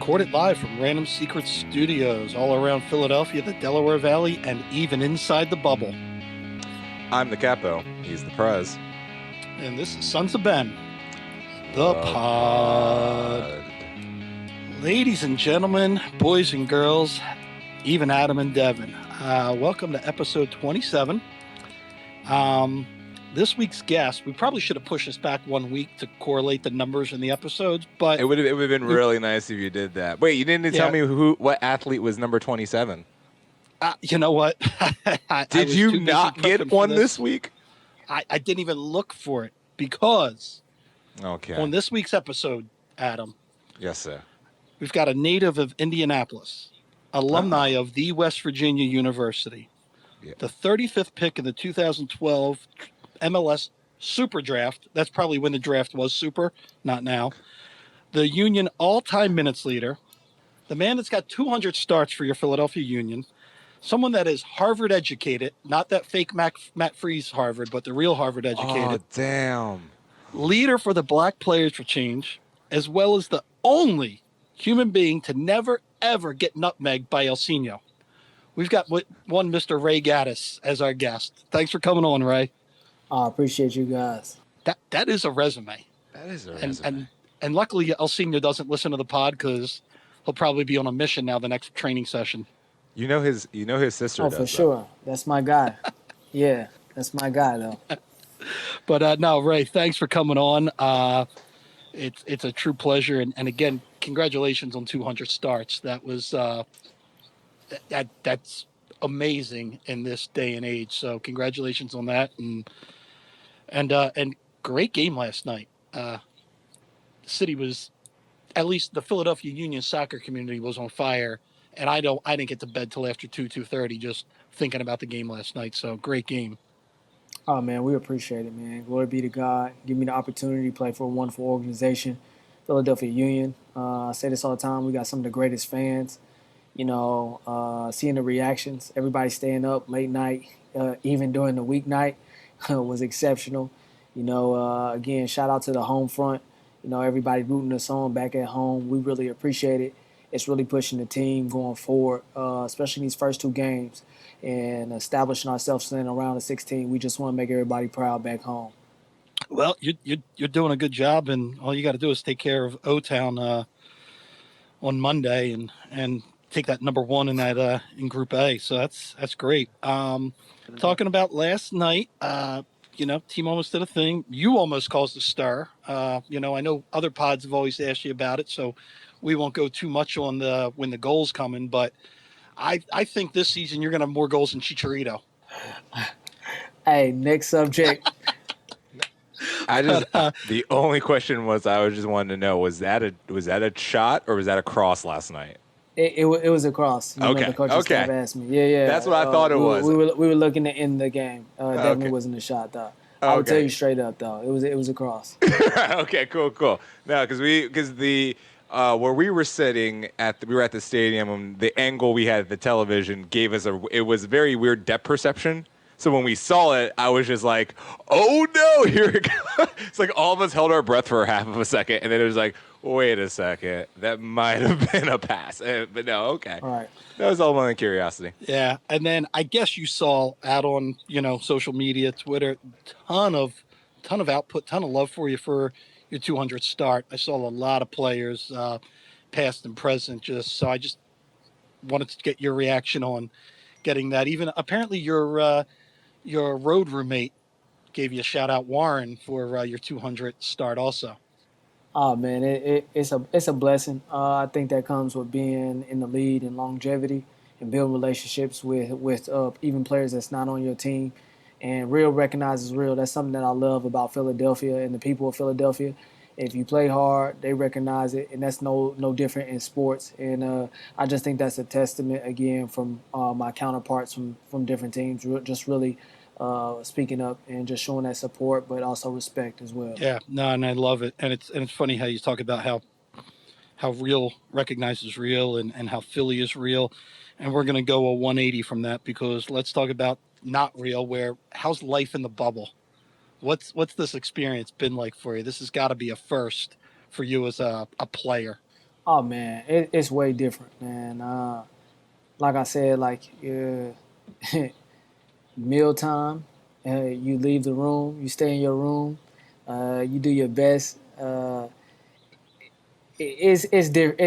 recorded live from Random Secret Studios all around Philadelphia, the Delaware Valley, and even inside the bubble. I'm the Capo. He's the Prez. And this is Sons of Ben, the pod. Ladies and gentlemen, boys and girls, even Adam and Devin, welcome to episode 27. This week's guest, we probably should have pushed this back 1 week to correlate the numbers in the episodes, but it would have been really nice if you did that. Wait, you didn't tell me what athlete was number 27. You know what? Did you not get one this week? I didn't even look for it because okay. On this week's episode, Adam. Yes, sir. We've got a native of Indianapolis, alumni of the West Virginia University, the 35th pick in the 2012 MLS Super Draft. That's probably when the draft was super, not now. The Union all-time minutes leader, the man that's got 200 starts for your Philadelphia Union, someone that is Harvard educated, not that fake Matt Freese Harvard, but the real Harvard educated. Oh, damn. Leader for the Black Players for Change, as well as the only human being to never, ever get nutmegged by El Seno. We've got one Mr. Ray Gaddis as our guest. Thanks for coming on, Ray. I appreciate you guys. That is a resume. That is a resume. And luckily, El Seno doesn't listen to the pod because he'll probably be on a mission now the next training session. You know his sister. Oh, for sure. That's my guy. Yeah, that's my guy though. But no, Ray, thanks for coming on. It's a true pleasure, and again, congratulations on 200 starts. That was that's amazing in this day and age. So congratulations on that, and great game last night. The city was, at least the Philadelphia Union soccer community was on fire, and I didn't get to bed till after 2:30 just thinking about the game last night. So great game. Oh, man, we appreciate it, man. Glory be to God. Give me the opportunity to play for a wonderful organization, Philadelphia Union. I say this all the time. We got some of the greatest fans. You know, seeing the reactions, everybody staying up late night, even during the weeknight, was exceptional. You know, again, shout out to the home front. You know, everybody rooting us on back at home. We really appreciate it. It's really pushing the team going forward, especially these first two games, and establishing ourselves in around the 16. We just want to make everybody proud back home. Well, you're doing a good job, and all you got to do is take care of O-Town on Monday and take that number one in that in Group A. So that's great. Talking about last night, you know, team almost did a thing. You almost caused a stir. You know, I know other pods have always asked you about it, so we won't go too much on when the goals coming. But I think this season you're going to have more goals than Chicharito. Hey, next subject. The only question was I was just wanting to know, was that a shot or was that a cross last night? It was a cross. You know, the coaching staff asked me. Yeah. That's what I thought it was. We were looking to end the game. Definitely wasn't a shot though. I would tell you straight up though. It was a cross. Okay, cool. No, because the where we were sitting we were at the stadium, and the angle we had at the television gave us it was very weird depth perception. So when we saw it, I was just like, oh no, here it goes. It's like all of us held our breath for half of a second, and then it was like, wait a second, that might have been a pass. But no, okay. All right. That was all my curiosity. Yeah, and then I guess you saw out on, you know, social media, Twitter, ton of output, ton of love for you for your 200 start. I saw a lot of players, past and present, so I just wanted to get your reaction on getting that. Even apparently your road roommate gave you a shout out, Warren, for your 200 start also. Oh man, it's a blessing. I think that comes with being in the lead and longevity and building relationships with even players that's not on your team. And real recognizes real. That's something that I love about Philadelphia and the people of Philadelphia. If you play hard, they recognize it, and that's no different in sports. And I just think that's a testament again from my counterparts from different teams, just really speaking up and just showing that support, but also respect as well. Yeah, no, and I love it. And it's funny how you talk about how real recognizes real and how Philly is real. And we're going to go a 180 from that, because let's talk about not real. How's life in the bubble? What's this experience been like for you? This has got to be a first for you as a player. Oh man, it's way different, man. Like I said, like mealtime, you leave the room, you stay in your room, you do your best. It's different.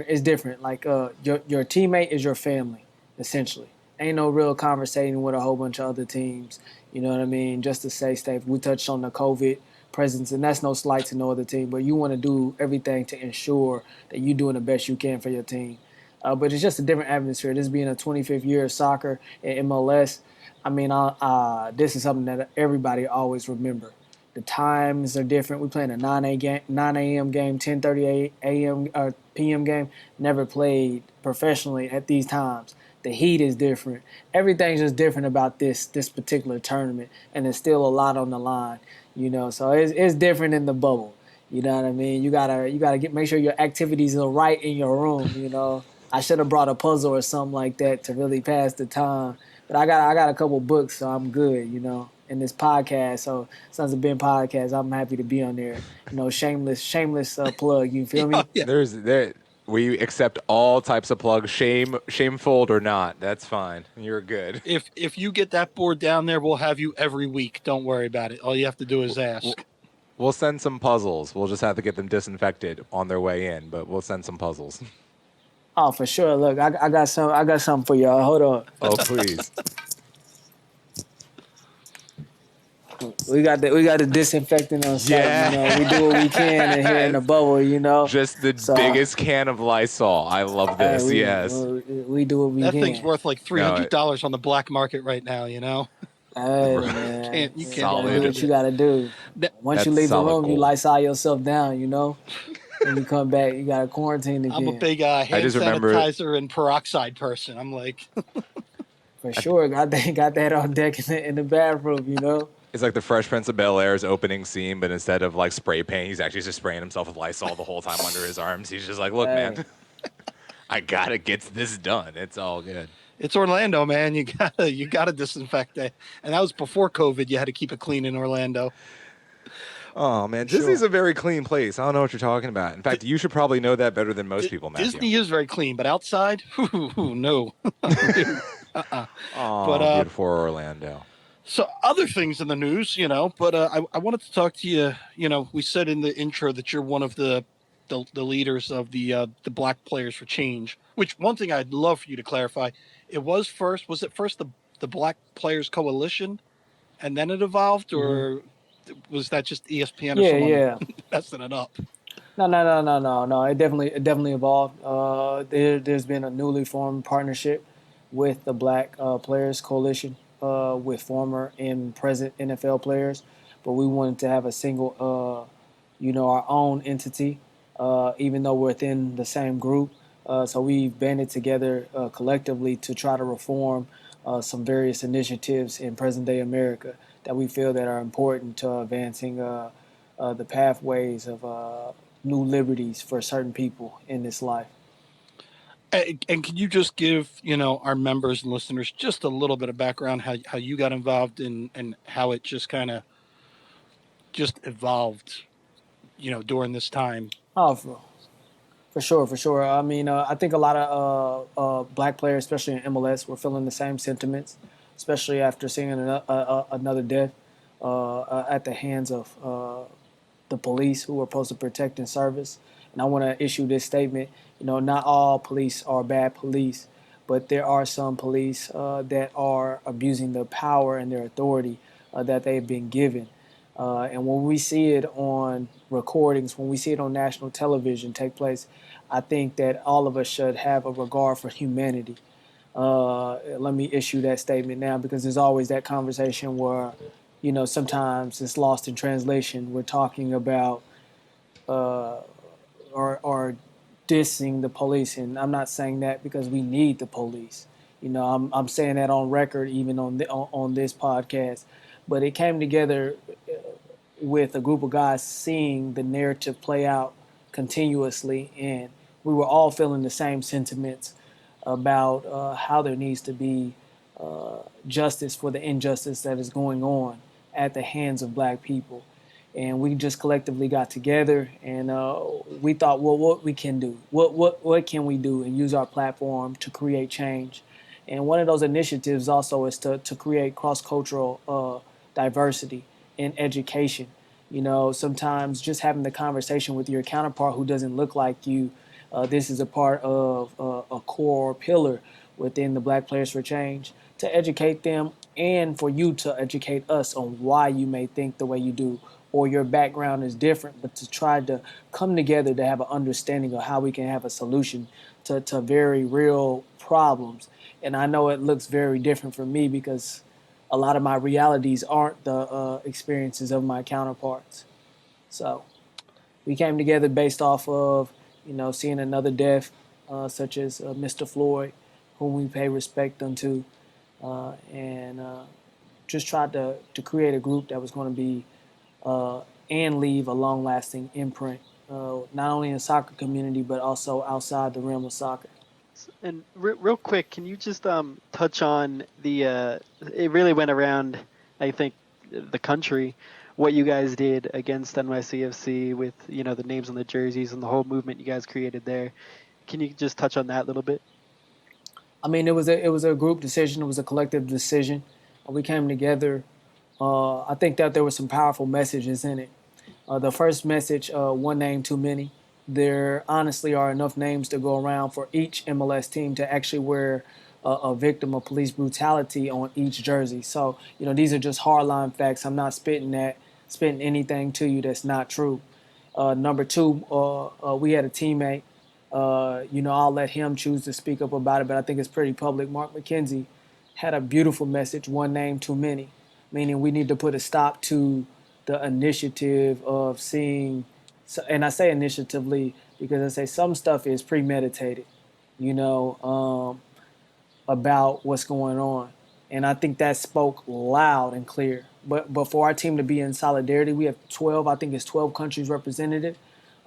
It's different. Like your teammate is your family, essentially. Ain't no real conversating with a whole bunch of other teams. You know what I mean? Just to stay safe. We touched on the COVID presence, and that's no slight to no other team. But you want to do everything to ensure that you're doing the best you can for your team. But it's just a different atmosphere. This being a 25th year of soccer in MLS, I mean, this is something that everybody always remember. The times are different. We playing a 9 a.m. game, 10:30 a.m. p.m. game. Never played professionally at these times. The heat is different. Everything's just different about this particular tournament, and there's still a lot on the line. So it's different in the bubble. You know what I mean? You gotta make sure your activities are right in your room. I should have brought a puzzle or something like that to really pass the time. But I got a couple books, so I'm good. In this podcast, so Sons of Ben podcast, I'm happy to be on there. Shameless plug. You feel Oh, me? yeah. There, we accept all types of plugs, shameful or not. That's fine. You're good. If you get that board down there, we'll have you every week. Don't worry about it. All you have to do is We'll, ask. we'll send some puzzles. We'll just have to get them disinfected on their way in, but we'll send some puzzles. Oh, for sure. Look, I got some. I got something for y'all. Hold on. Oh, please. We got the disinfectant on site. We do what we can in here in the Yes. bubble. Just the So biggest can of Lysol. I love hey, this. Yes. we do what we That thing's can. worth like three No, hundred dollars on the black market right now. Hey man, You you can't gotta do afford solid. what you it. gotta do. That- Once you That's leave the solid room, you gold. Lysol yourself down. When you come back, you gotta quarantine I'm a again. big I hand just remember sanitizer and peroxide person. I'm like, For sure, got that on deck in the bathroom. it's like the Fresh Prince of Bel Air's opening scene, but instead of like spray paint, he's actually just spraying himself with Lysol the whole time under his arms. He's just like, look, Hey, man, I gotta get this done. It's all good. it's Orlando, man. You gotta disinfect it. And that was before COVID. You had to keep it clean in Orlando. Oh man, for Disney's sure. a very clean place. I don't know what you're talking about. In fact, you should probably know that better than most people, Matthew. Disney is very clean, but outside, no, no. But Oh, beautiful Orlando. so other things in the news, But I wanted to talk to you. We said in the intro that you're one of the leaders of the Black Players for Change. Which one thing I'd love for you to clarify, was it first the Black Players Coalition, and then it evolved, hmm or was that just ESPN or Yeah, someone yeah. messing it up? No, no, no, no, no, no. It definitely evolved. There's been a newly formed partnership with the Black Players Coalition with former and present NFL players, but we wanted to have a single, our own entity, even though we're within the same group. So we've banded together collectively to try to reform some various initiatives in present day America that we feel that are important to advancing the pathways of new liberties for certain people in this life. And can you just give our members and listeners just a little bit of background how you got involved and how it just kind of just evolved during this time? Oh, for sure, for sure. I mean, I think a lot of black players, especially in MLS, were feeling the same sentiments, especially after seeing another death at the hands of the police who are supposed to protect and service. And I want to issue this statement. Not all police are bad police, but there are some police that are abusing the power and their authority that they've been given. And when we see it on recordings, when we see it on national television take place, I think that all of us should have a regard for humanity. Let me issue that statement now because there's always that conversation where, sometimes it's lost in translation. We're talking about or dissing the police, and I'm not saying that because we need the police. I'm saying that on record, even on this podcast. But it came together with a group of guys seeing the narrative play out continuously, and we were all feeling the same sentiments about how there needs to be justice for the injustice that is going on at the hands of black people. and we just collectively got together and we thought, well, what we can do, what can we do, and use our platform to create change. And one of those initiatives also is to create cross-cultural diversity in education. You know, sometimes just having the conversation with your counterpart who doesn't look like you, this is a part of a core pillar within the Black Players for Change, to educate them and for you to educate us on why you may think the way you do or your background is different, but to try to come together to have an understanding of how we can have a solution to very real problems. And I know it looks very different for me because a lot of my realities aren't the experiences of my counterparts. So we came together based off of, you know, seeing another death, such as Mr. Floyd, whom we pay respect unto, and just tried to create a group that was going to be and leave a long-lasting imprint, not only in the soccer community but also outside the realm of soccer. And real quick, can you just touch on the? It really went around, I think, the country, what you guys did against NYCFC with the names on the jerseys and the whole movement you guys created there. Can you just touch on that a little bit? I mean, it was a group decision. It was a collective decision. We came together. I think that there were some powerful messages in it. The first message, one name too many. There honestly are enough names to go around for each MLS team to actually wear a victim of police brutality on each jersey. So, you know, these are just hardline facts. I'm not spitting anything to you that's not true. Number two, we had a teammate. You know, I'll let him choose to speak up about it, but I think it's pretty public. Mark McKenzie had a beautiful message, one name too many, meaning we need to put a stop to the initiative of seeing, and I say initiatively because I say some stuff is premeditated, you know, about what's going on. And I think that spoke loud and clear. But for our team to be in solidarity, we have 12, I think it's 12 countries represented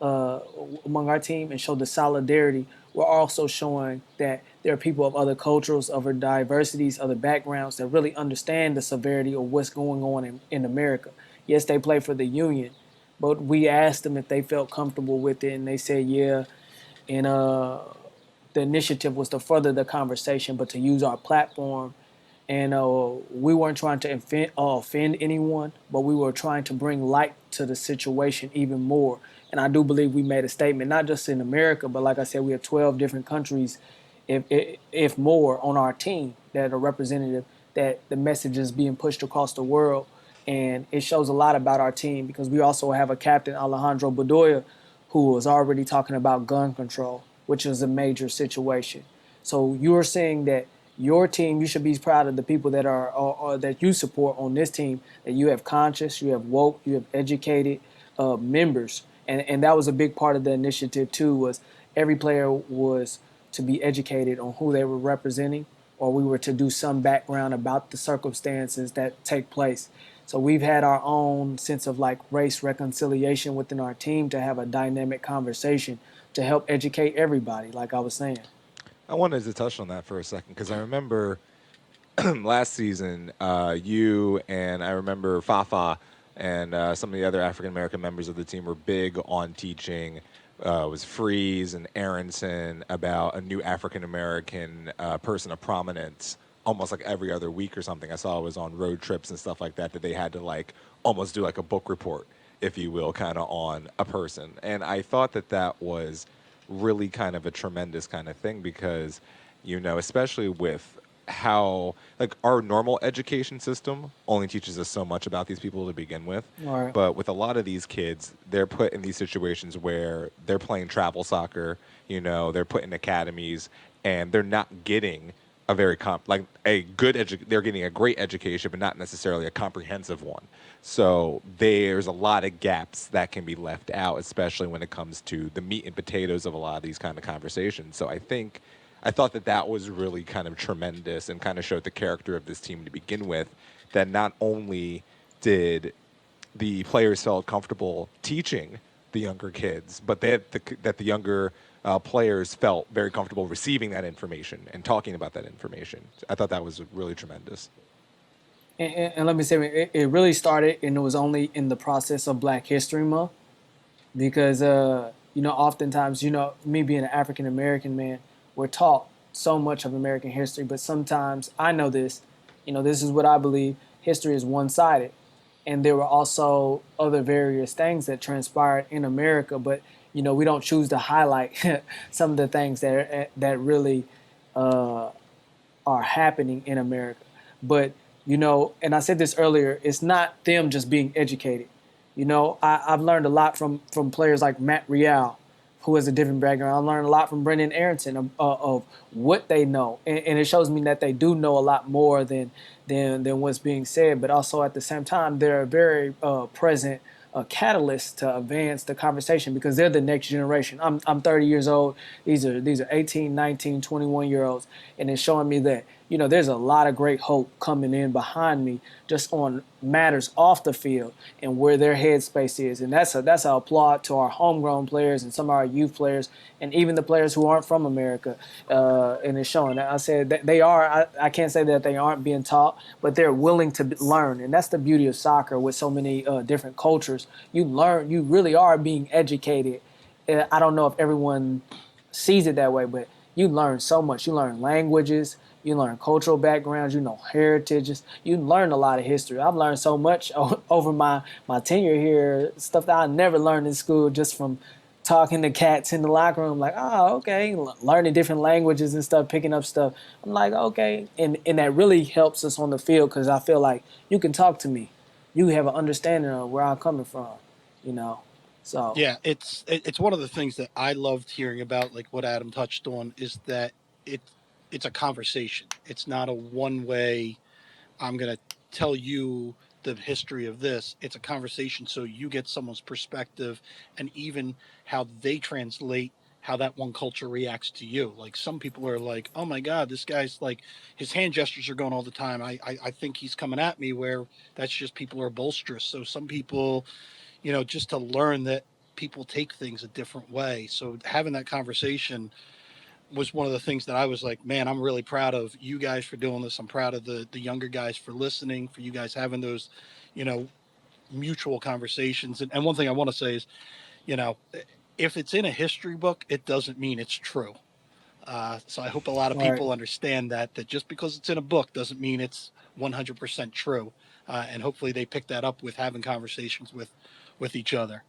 uh, among our team, and show the solidarity. We're also showing that there are people of other cultures, other diversities, other backgrounds that really understand the severity of what's going on in America. Yes, they play for the union, but we asked them if they felt comfortable with it, and they said yeah. And the initiative was to further the conversation, but to use our platform. And we weren't trying to offend anyone, but we were trying to bring light to the situation even more. And I do believe we made a statement, not just in America, but like I said, we have 12 different countries, if more, on our team that are representative, that the message is being pushed across the world. And it shows a lot about our team because we also have a captain, Alejandro Bedoya, who was already talking about gun control, which is a major situation. So you're saying that your team, you should be proud of the people that are that you support on this team, that you have conscious, you have woke, you have educated members. And that was a big part of the initiative too, was every player was to be educated on who they were representing, or we were to do some background about the circumstances that take place. So we've had our own sense of like race reconciliation within our team to have a dynamic conversation to help educate everybody, like I was saying. I wanted to touch on that for a second because I remember last season, you and I remember Fafa and some of the other African American members of the team were big on teaching. It was Freeze and Aronson about a new African American person of prominence almost like every other week or something. I saw it was on road trips and stuff like that that they had to like almost do like a book report, if you will, kind of on a person. And I thought that that was really kind of a tremendous kind of thing because, especially with how like our normal education system only teaches us so much about these people to begin with. All right. But with a lot of these kids, they're put in these situations where they're playing travel soccer, they're put in academies and they're not getting a very they're getting a great education, but not necessarily a comprehensive one. So there's a lot of gaps that can be left out, especially when it comes to the meat and potatoes of a lot of these kind of conversations. So I thought that that was really kind of tremendous and kind of showed the character of this team to begin with, that not only did the players felt comfortable teaching the younger kids, but that the younger players felt very comfortable receiving that information and talking about that information. I thought that was really tremendous. And let me say, it really started, and it was only in the process of Black History Month because, oftentimes, me being an African American man, we're taught so much of American history, but sometimes I know this, this is what I believe: history is one sided, and there were also other various things that transpired in America, but we don't choose to highlight some of the things that really uh, are happening in America. But and I said this earlier, it's not them just being educated. I've learned a lot from players like Matt Real, who has a different background. I learned a lot from Brendan Aronson of what they know, and it shows me that they do know a lot more than what's being said. But also at the same time, they're a very present catalyst to advance the conversation because they're the next generation. I'm 30 years old. These are 18, 19, 21 year olds, and it's showing me that there's a lot of great hope coming in behind me just on matters off the field and where their headspace is. And that's an applaud to our homegrown players and some of our youth players and even the players who aren't from America. And it's showing. I said that they are. I can't say that they aren't being taught, but they're willing to learn. And that's the beauty of soccer with so many different cultures. You learn. You really are being educated. I don't know if everyone sees it that way, but you learn so much. You learn languages, you learn cultural backgrounds, heritages. You learn a lot of history. I've learned so much over my tenure here, stuff that I never learned in school just from talking to cats in the locker room, like, oh, okay, learning different languages and stuff, picking up stuff. I'm like, okay. And that really helps us on the field because I feel like you can talk to me. You have an understanding of where I'm coming from, you know. So, Yeah, it's one of the things that I loved hearing about, like what Adam touched on, is that it it's a conversation. It's not a one way. I'm gonna tell you the history of this. It's a conversation, so you get someone's perspective, and even how they translate how that one culture reacts to you. Like some people are like, "Oh my God, this guy's like his hand gestures are going all the time. I think he's coming at me." Where that's just people are bolsterous. So some people just to learn that people take things a different way. So having that conversation was one of the things that I was like, man, I'm really proud of you guys for doing this. I'm proud of the younger guys for listening, for you guys having those, you know, mutual conversations. And one thing I want to say is, you know, if it's in a history book, it doesn't mean it's true. So I hope a lot of all right. people understand that just because it's in a book doesn't mean it's 100% true. And hopefully they pick that up with having conversations with each other.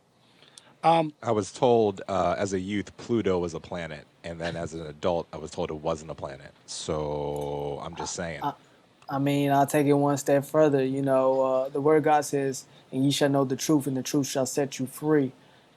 I was told as a youth Pluto was a planet, and then as an adult I was told it wasn't a planet. So I'm just saying. I mean, I'll take it one step further. The Word of God says, "And ye shall know the truth, and the truth shall set you free."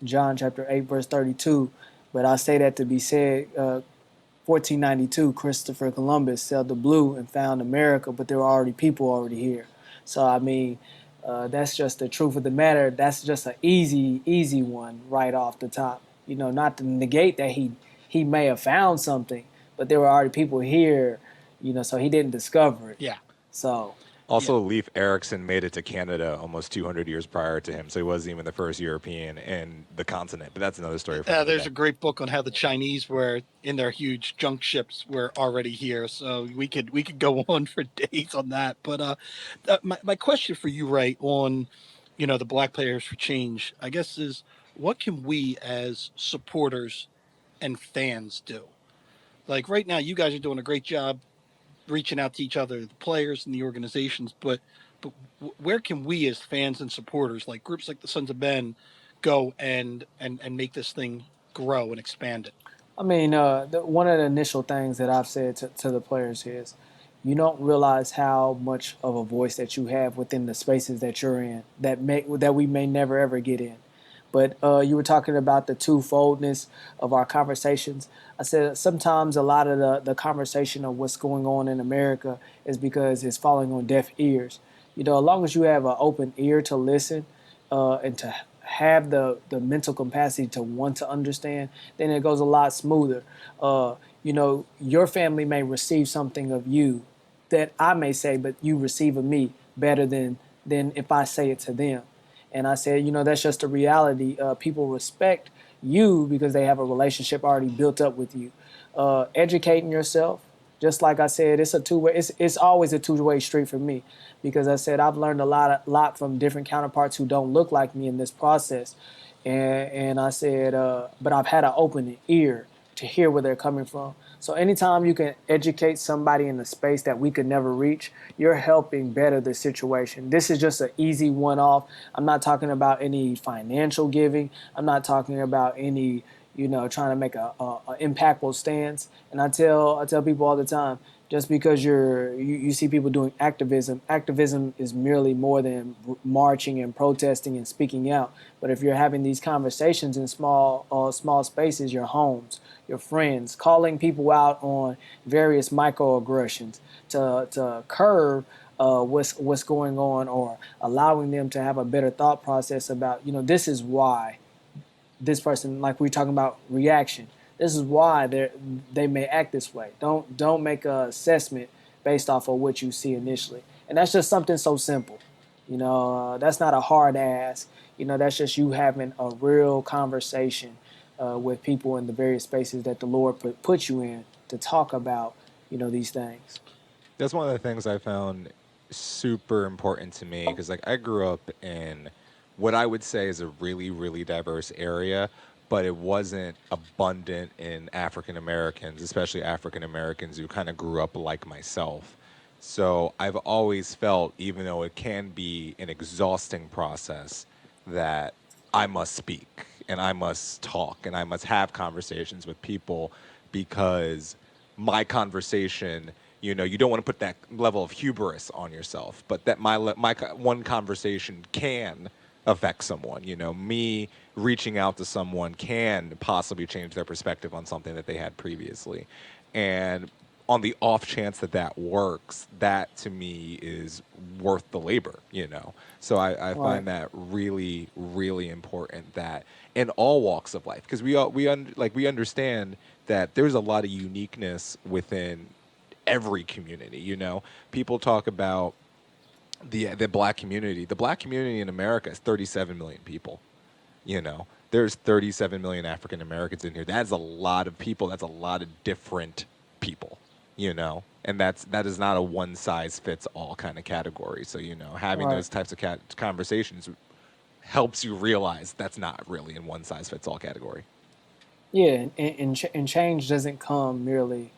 John chapter 8, verse 32. But I say that to be said, 1492, Christopher Columbus sailed the blue and found America, but there were already people already here. So, I mean, that's just the truth of the matter. That's just an easy one right off the top. Not to negate that he may have found something, but there were already people here, so he didn't discover it. Yeah. So, Yeah. Also, Leif Erikson made it to Canada almost 200 years prior to him, so he wasn't even the first European in the continent. But that's another story for another There's day. a great book on how the Chinese were in their huge junk ships were already here. So we could go on for days on that. But my question for you, Ray, on the Black Players for Change, I guess is what can we as supporters and fans do? Like right now, you guys are doing a great job reaching out to each other, the players and the organizations. But where can we as fans and supporters, like groups like the Sons of Ben, go and make this thing grow and expand it? I mean, one of the initial things that I've said to the players is, you don't realize how much of a voice that you have within the spaces that you're in that we may never ever get in. But you were talking about the twofoldness of our conversations. I said sometimes a lot of the conversation of what's going on in America is because it's falling on deaf ears. As long as you have an open ear to listen and to have the mental capacity to want to understand, then it goes a lot smoother. Your family may receive something of you that I may say, but you receive of me better than if I say it to them. And I said, that's just a reality. People respect you because they have a relationship already built up with you. Educating yourself, Just like I said, it's a two-way. It's always a two-way street for me, because I said I've learned a lot from different counterparts who don't look like me in this process, and I said, but I've had an open ear to hear where they're coming from. So anytime you can educate somebody in a space that we could never reach, you're helping better the situation. This is just an easy one-off. I'm not talking about any financial giving. I'm not talking about any, trying to make a impactful stance. And I tell people all the time, just because you see people doing activism is merely more than marching and protesting and speaking out. But if you're having these conversations in small spaces, your homes, your friends, calling people out on various microaggressions to curb what's going on, or allowing them to have a better thought process about, this is why this person, like we're talking about reaction. This is why they may act this way. Don't make an assessment based off of what you see initially, and that's just something so simple. That's not a hard ask. That's just you having a real conversation with people in the various spaces that the Lord put you in to talk about, these things. That's one of the things I found super important to me because, like, I grew up in what I would say is a really, really diverse area, but it wasn't abundant in African Americans, especially African Americans who kind of grew up like myself. So I've always felt, even though it can be an exhausting process, that I must speak and I must talk and I must have conversations with people because my conversation, you don't want to put that level of hubris on yourself, but that one conversation can affect someone. Me reaching out to someone can possibly change their perspective on something that they had previously. And on the off chance that that works, that to me is worth the labor. So I Right. find that really, really important that in all walks of life, because we understand that there's a lot of uniqueness within every community. People talk about the black community. The black community in America is 37 million people. There's 37 million African Americans in here. That's a lot of people. That's a lot of different people. And that is not a one size fits all kind of category. So having Right. those types of conversations helps you realize that's not really in one size fits all category. Yeah, and change doesn't come merely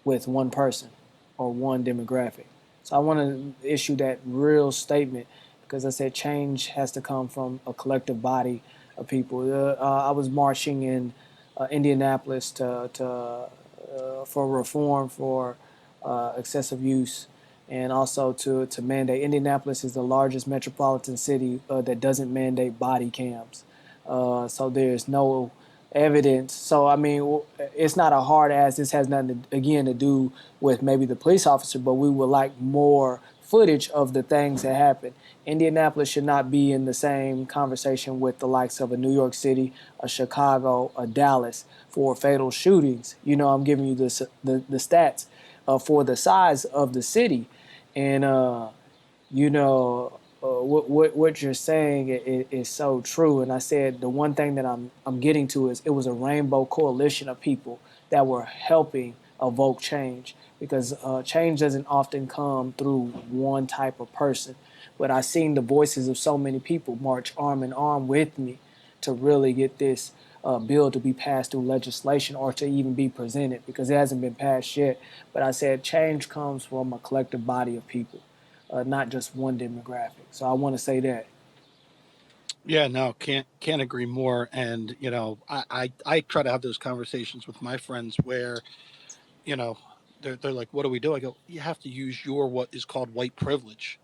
with one person or one demographic. So I want to issue that real statement, because I said change has to come from a collective body of people. I was marching in Indianapolis for reform for excessive use, and also to mandate. Indianapolis is the largest metropolitan city that doesn't mandate body cams. So there's no evidence. So I mean, it's not a hard ass. This has nothing again to do with maybe the police officer, but we would like more footage of the things that happen. Indianapolis should not be in the same conversation with the likes of a New York City, a Chicago, a Dallas for fatal shootings. I'm giving you the stats for the size of the city, and what you're saying is so true. And I said the one thing that I'm getting to is it was a rainbow coalition of people that were helping evoke change, because change doesn't often come through one type of person. But I've seen the voices of so many people march arm in arm with me to really get this bill to be passed through legislation, or to even be presented, because it hasn't been passed yet. But I said change comes from a collective body of people, not just one demographic. So I want to say that. Yeah, no, can't agree more. And I try to have those conversations with my friends where you know they're like, "What do we do?" I go, "You have to use your what is called white privilege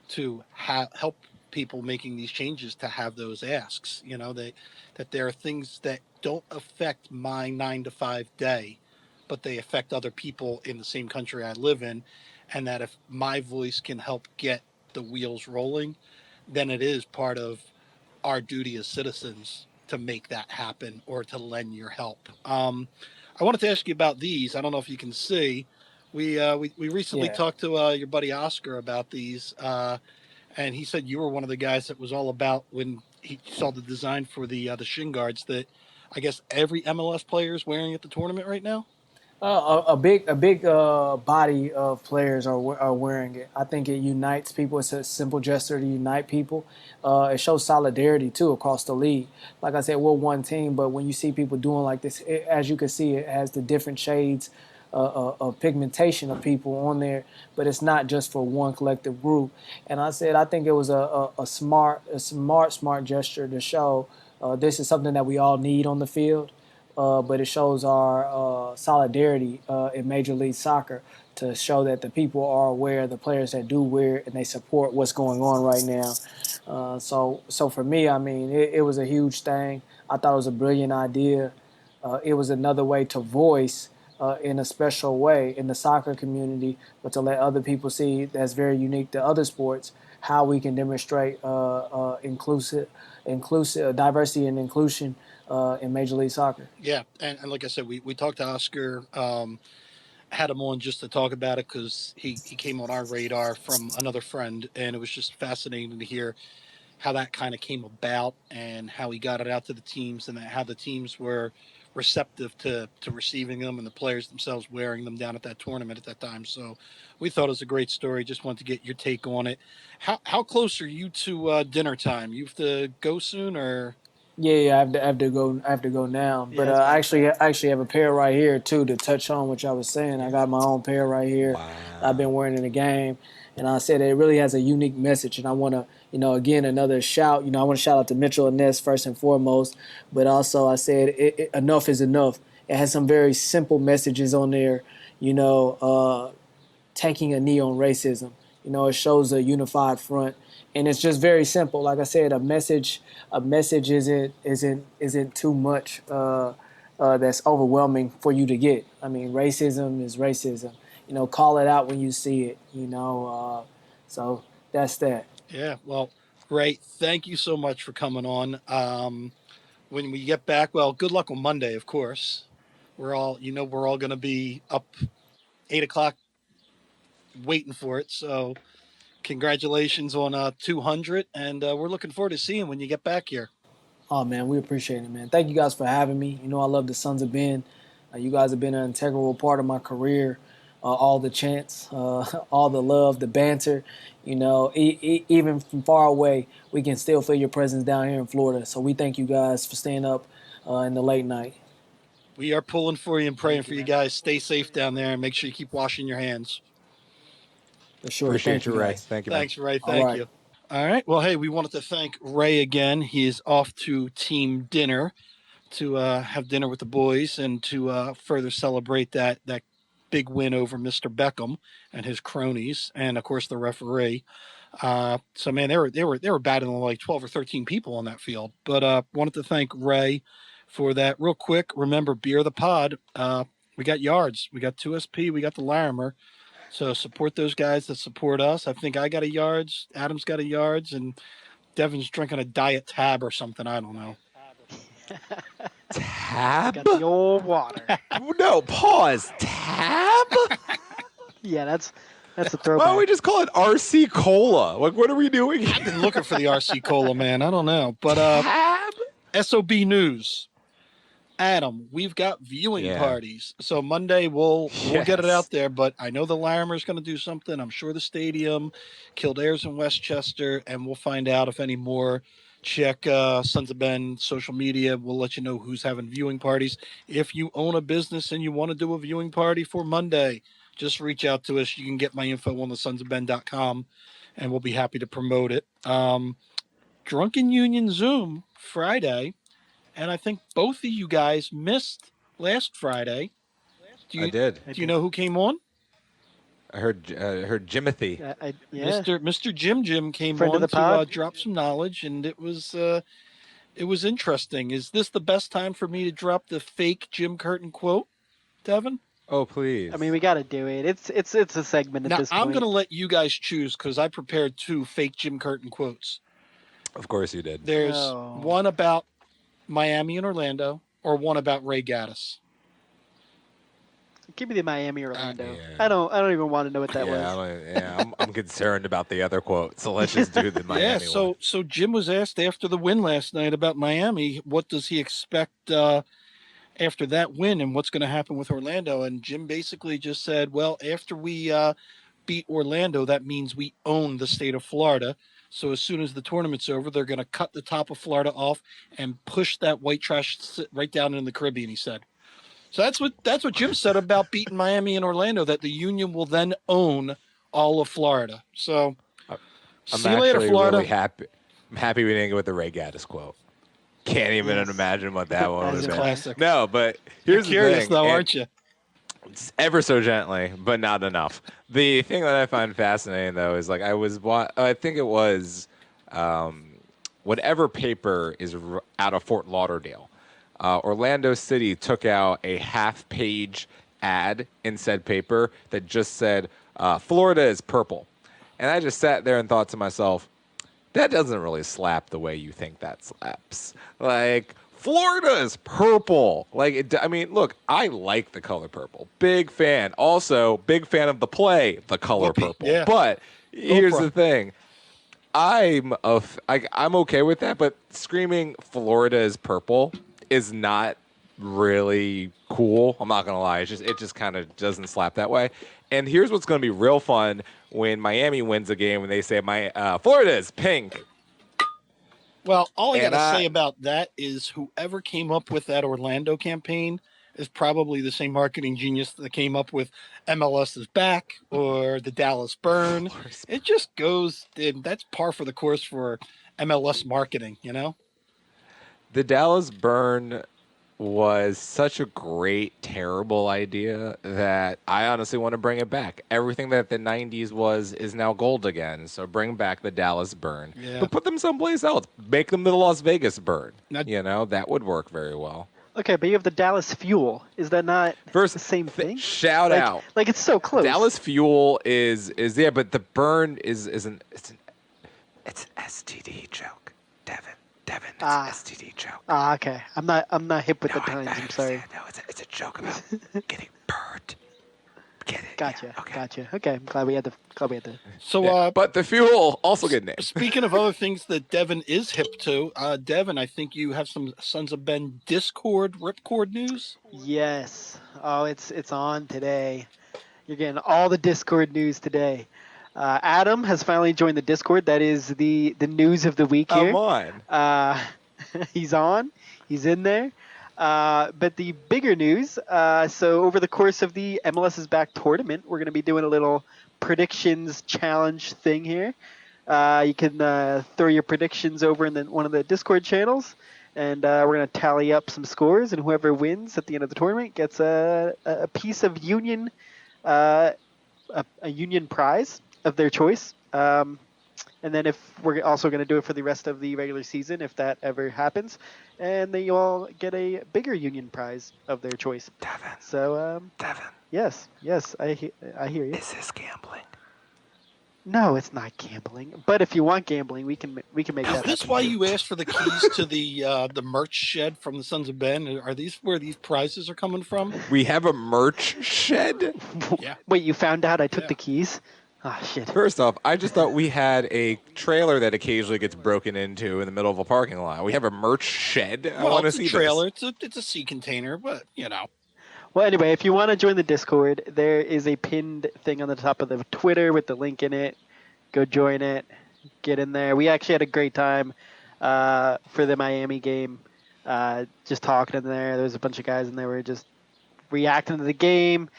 to help people making these changes to have those asks. That there are things that don't affect my 9 to 5 day, but they affect other people in the same country I live in, and that if my voice can help get the wheels rolling, then it is part of our duty as citizens to make that happen or to lend your help. I wanted to ask you about these. I don't know if you can see. We recently Yeah. talked to your buddy Oscar about these, and he said you were one of the guys that was all about when he saw the design for the shin guards that I guess every MLS player is wearing at the tournament right now. A big body of players are wearing it. I think it unites people. It's a simple gesture to unite people. It shows solidarity too across the league. Like I said, we're one team, but when you see people doing like this, as you can see, it has the different shades of pigmentation of people on there. But it's not just for one collective group. And I think it was a smart gesture to show this is something that we all need on the field, but it shows our solidarity in Major League Soccer to show that the people are aware, the players that do wear it, and they support what's going on right now. So for me, I mean, it was a huge thing. I thought it was a brilliant idea. It was another way to voice in a special way in the soccer community, but to let other people see that's very unique to other sports how we can demonstrate inclusive diversity and inclusion in Major League Soccer. Yeah, and like I said, we talked to Oscar, had him on just to talk about it because he came on our radar from another friend, and it was just fascinating to hear how that kind of came about and how he got it out to the teams and how the teams were receptive to receiving them and the players themselves wearing them down at that tournament at that time. So we thought it was a great story. Just wanted to get your take on it. How close are you to dinner time? You have to go soon or? Yeah, I have to go now. Yeah, But it's about I actually have a pair right here too to touch on what I was saying. I got my own pair right here. I've been Wow. wearing in the game, and I said it really has a unique message. And I want to, again, another shout. I want to shout out to Mitchell and Ness first and foremost, but also I said enough is enough. It has some very simple messages on there. You know, taking a knee on racism. It shows a unified front, and it's just very simple. Like I said, a message isn't too much that's overwhelming for you to get. I mean, racism is racism. Call it out when you see it. So that's that. Yeah, well, Ray, thank you so much for coming on. When we get back, well, good luck on Monday, of course. We're all going to be up 8 o'clock waiting for it. So congratulations on 200, and we're looking forward to seeing when you get back here. Oh man, we appreciate it, man. Thank you guys for having me. I love the Sons of Ben. You guys have been an integral part of my career. All the chants, all the love, the banter. Even from far away, we can still feel your presence down here in Florida. So we thank you guys for staying up in the late night. We are pulling for you and praying thank for you, you man. guys. Stay safe down there and make sure you keep washing your hands. For sure. Appreciate Thank you, you Ray. guys. Thank you, man. Thanks, Ray. All Thank right. you. All right. Well, hey, we wanted to thank Ray again. He is off to team dinner to have dinner with the boys and to further celebrate that big win over Mr. Beckham and his cronies, and of course the referee. So man, they were battling like 12 or 13 people on that field. But wanted to thank Ray for that. Real quick, remember Beer the Pod. We got yards, we got 2SP, we got the Larimer. So support those guys that support us. I think I got a yards, Adam's got a yards, and Devin's drinking a diet tab or something. I don't know. I Tab? got the old water. No, pause. Tab? Yeah, that's a Why don't we throwback. just call it RC Cola? Like, what are we doing I've here? been looking for the RC Cola, man. I don't know. But Tab? SOB News. Adam, we've got viewing Yeah. parties. So Monday we'll get it Yes. out there, but I know the Larimer's going to do something. I'm sure the stadium, Kildare's in Westchester, and we'll find out if any more. Check Sons of Ben social media. We'll let you know who's having viewing parties. If you own a business and you want to do a viewing party for Monday, just reach out to us. You can get my info on the sonsofben.com, and we'll be happy to promote it. Drunken Union Zoom Friday, and I think both of you guys missed last Friday. Do I you did. I do you did. know who came on? I heard Jimothy. Yeah, Mr. Jim came friend of on the to pod. drop some knowledge, and it was interesting. Is this the best time for me to drop the fake Jim Curtin quote, Devin? Oh, please. I mean, we got to do it. It's a segment at Now this I'm point. gonna let you guys choose because I prepared two fake Jim Curtin quotes. Of course you did. There's Oh, one about Miami and Orlando, or one about Ray Gaddis. give me the Miami Orlando. Yeah. I don't even want to know what that Yeah, was. I'm concerned about the other quote, so let's just do the Miami Yeah, one. so Jim was asked after the win last night about Miami, what does he expect after that win and what's going to happen with Orlando. And Jim basically just said, well, after we beat Orlando, that means we own the state of Florida. So as soon as the tournament's over, they're going to cut the top of Florida off and push that white trash right down in the Caribbean, he said. So that's what Jim said about beating Miami and Orlando, that the Union will then own all of Florida. So I'm see you later, actually really Florida. happy. I'm happy we didn't go with the Ray Gaddis quote. Can't even Yes. imagine what that one would As have am been. I. Classic. No, but You're here's the curious thing. though, and aren't you? it's ever so gently, but not enough. The thing that I find fascinating though is like I think it was whatever paper is out of Fort Lauderdale. Orlando City took out a half-page ad in said paper that just said Florida is purple, and I just sat there and thought to myself, that doesn't really slap the way you think that slaps. Like, Florida is purple. Like, I mean, look, I like the color purple. Big fan. Also, big fan of the play, The Color Whoopee, Purple. yeah. But here's Oprah. the thing. I'm okay with that, but screaming Florida is purple is not really cool. I'm not gonna lie. It just kind of doesn't slap that way. And here's what's gonna be real fun when Miami wins a game when they say Florida is pink. Well, all I got And to say about that is whoever came up with that Orlando campaign is probably the same marketing genius that came up with MLS is back or the Dallas Burn. It just goes, that's par for the course for MLS marketing, you know? the Dallas Burn was such a great, terrible idea that I honestly want to bring it back. Everything that the 90s was is now gold again. So bring back the Dallas Burn. Yeah. But put them someplace else. Make them the Las Vegas Burn. Now- That would work very well. Okay, but you have the Dallas Fuel. Is that not First, the same thing? shout like, out. Like it's so close. Dallas Fuel is yeah, but the Burn it's an STD joke. Devin, it's an STD joke. Okay. I'm not hip with the times. I'm sorry. No, it's a joke about getting burned. Get it? Gotcha. Yeah, okay. Gotcha. Okay. I'm glad we had the. So, Yeah, but the fuel also good name. speaking of other things that Devin is hip to, Devin, I think you have some Sons of Ben Discord Ripcord news. Yes. Oh, it's on today. You're getting all the Discord news today. Adam has finally joined the Discord. That is the news of the week here. Come on. He's on. He's in there. But the bigger news, so over the course of the MLS is Back tournament, we're going to be doing a little predictions challenge thing here. You can throw your predictions over in one of the Discord channels, and we're going to tally up some scores, and whoever wins at the end of the tournament gets a piece of Union, a Union prize of their choice. And then if we're also going to do it for the rest of the regular season, if that ever happens, and then you all get a bigger Union prize of their choice. Devin. So, Devin. yes, I hear you. Is this gambling? No, it's not gambling. But if you want gambling, we can make Is that. this happen. why you asked for the keys to the merch shed from the Sons of Ben? Are these where these prizes are coming from? We have a merch shed? Yeah. Wait, you found out I took Yeah. the keys? Ah, shit. First off, I just thought we had a trailer that occasionally gets broken into in the middle of a parking lot. We have a merch shed. I Well, want to it's see a trailer. this. It's a sea container, but you know. Well, anyway, if you want to join the Discord, there is a pinned thing on the top of the Twitter with the link in it. Go join it. Get in there. We actually had a great time for the Miami game. Just talking in there. There was a bunch of guys in there. We were just reacting to the game,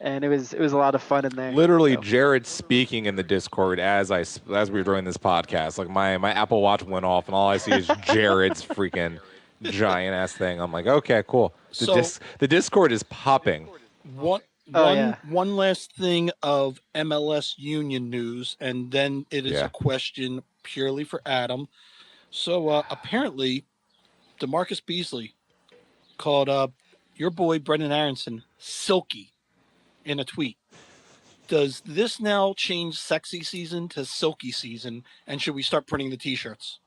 and it was a lot of fun in there. Literally, So- Jared speaking in the Discord as we were doing this podcast. Like my Apple Watch went off, and all I see is Jared's freaking giant ass thing. I'm like, okay, cool. The Discord is popping. One last thing of MLS Union news, and then it is Yeah. a question purely for Adam. So apparently, DeMarcus Beasley called your boy Brendan Aronson silky in a tweet. Does this now change sexy season to silky season, and should we start printing the T-shirts?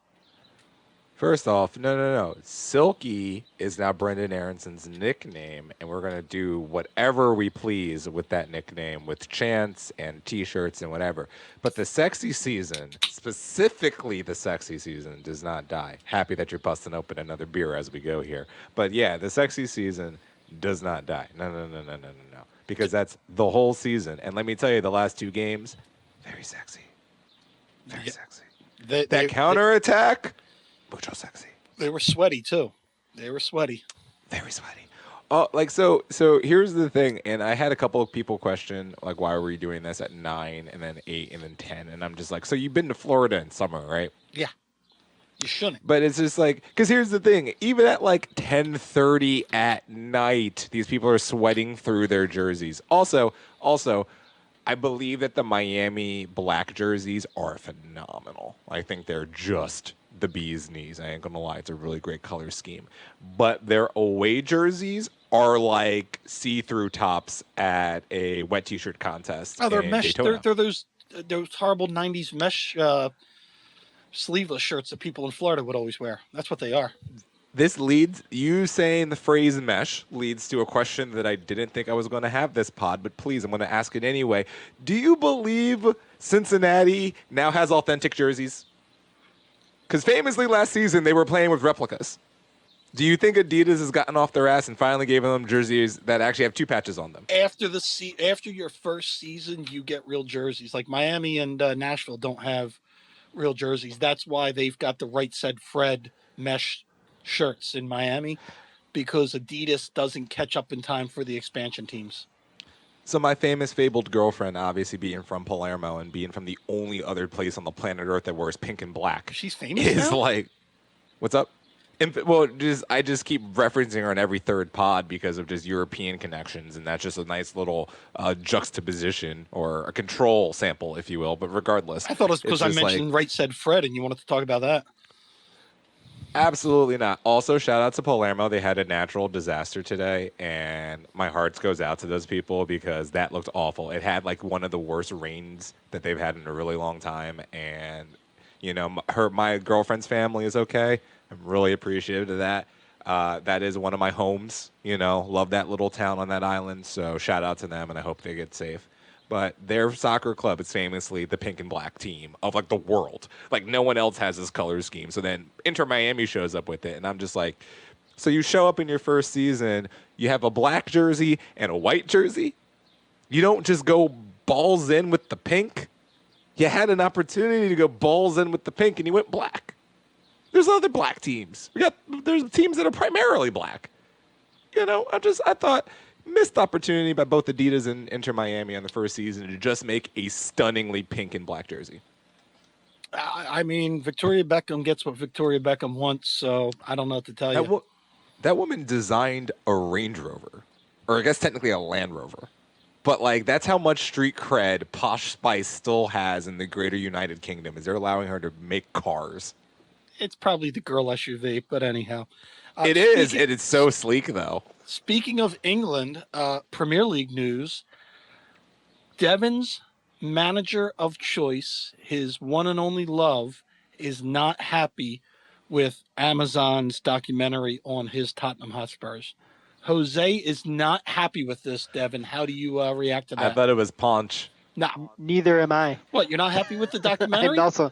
First off, no. Silky is now Brendan Aronson's nickname, and we're going to do whatever we please with that nickname, with chants and T-shirts and whatever. But the sexy season, specifically the sexy season, does not die. Happy that you're busting open another beer as we go here. But yeah, the sexy season does not die. No. Because that's the whole season. And let me tell you, the last 2 games, very sexy. Very sexy. That counterattack, mucho sexy. They were sweaty too. They were sweaty. Very sweaty. Oh, like so here's the thing, and I had a couple of people question like why were you doing this at 9 and then 8 and then 10, and I'm just like, so you've been to Florida in summer, right? Yeah. You shouldn't. But it's just like, because here's the thing, even at like 10:30 at night, these people are sweating through their jerseys. Also, I believe that the Miami black jerseys are phenomenal. I think they're just the bee's knees. I ain't gonna lie, it's a really great color scheme. But their away jerseys are like see-through tops at a wet t-shirt contest. Oh, they're in mesh. Daytona. They're those horrible '90s mesh sleeveless shirts that people in Florida would always wear. That's what they are. This leads, you saying the phrase mesh leads to a question that I didn't think I was going to have this pod, but please, I'm going to ask it anyway. Do you believe Cincinnati now has authentic jerseys? Because famously last season, they were playing with replicas. Do you think Adidas has gotten off their ass and finally gave them jerseys that actually have 2 patches on them? After your first season, you get real jerseys. Like Miami and Nashville don't have real jerseys. That's why they've got the Right Said Fred mesh shirts in Miami, because Adidas doesn't catch up in time for the expansion teams. So my famous fabled girlfriend, obviously being from Palermo and being from the only other place on the planet Earth that wears pink and black, She's famous is now? like, what's up? Well, I just keep referencing her in every third pod because of just European connections, and that's just a nice little juxtaposition or a control sample, if you will. But regardless, I thought it was because I it's just mentioned Right Said Fred and you wanted to talk about that. absolutely not. Also, shout out to Palermo. They had a natural disaster today, and my heart goes out to those people because that looked awful. It had like one of the worst rains that they've had in a really long time, and you know, my girlfriend's family is okay. I'm really appreciative of that. That is one of my homes. You know, love that little town on that island. So shout out to them, and I hope they get safe. But their soccer club is famously the pink and black team of like the world. Like no one else has this color scheme. So then Inter Miami shows up with it, and I'm just like, so you show up in your first season, you have a black jersey and a white jersey. You don't just go balls in with the pink. You had an opportunity to go balls in with the pink, and you went black. There's other black teams. There's teams that are primarily black. You know, I thought missed opportunity by both Adidas and Inter Miami on the first season to just make a stunningly pink and black jersey. I mean, Victoria Beckham gets what Victoria Beckham wants, so I don't know what to tell you. That woman designed a Range Rover, or I guess technically a Land Rover. But like that's how much street cred Posh Spice still has in the greater United Kingdom, is they're allowing her to make cars. It's probably the girl SUV, but anyhow. It is. It is so sleek, though. Speaking of England, Premier League news, Devon's manager of choice, his one and only love, is not happy with Amazon's documentary on his Tottenham Hotspurs. Jose is not happy with this, Devon. How do you react to that? I thought it was Paunch. No. Neither am I. What, you're not happy with the documentary? And also,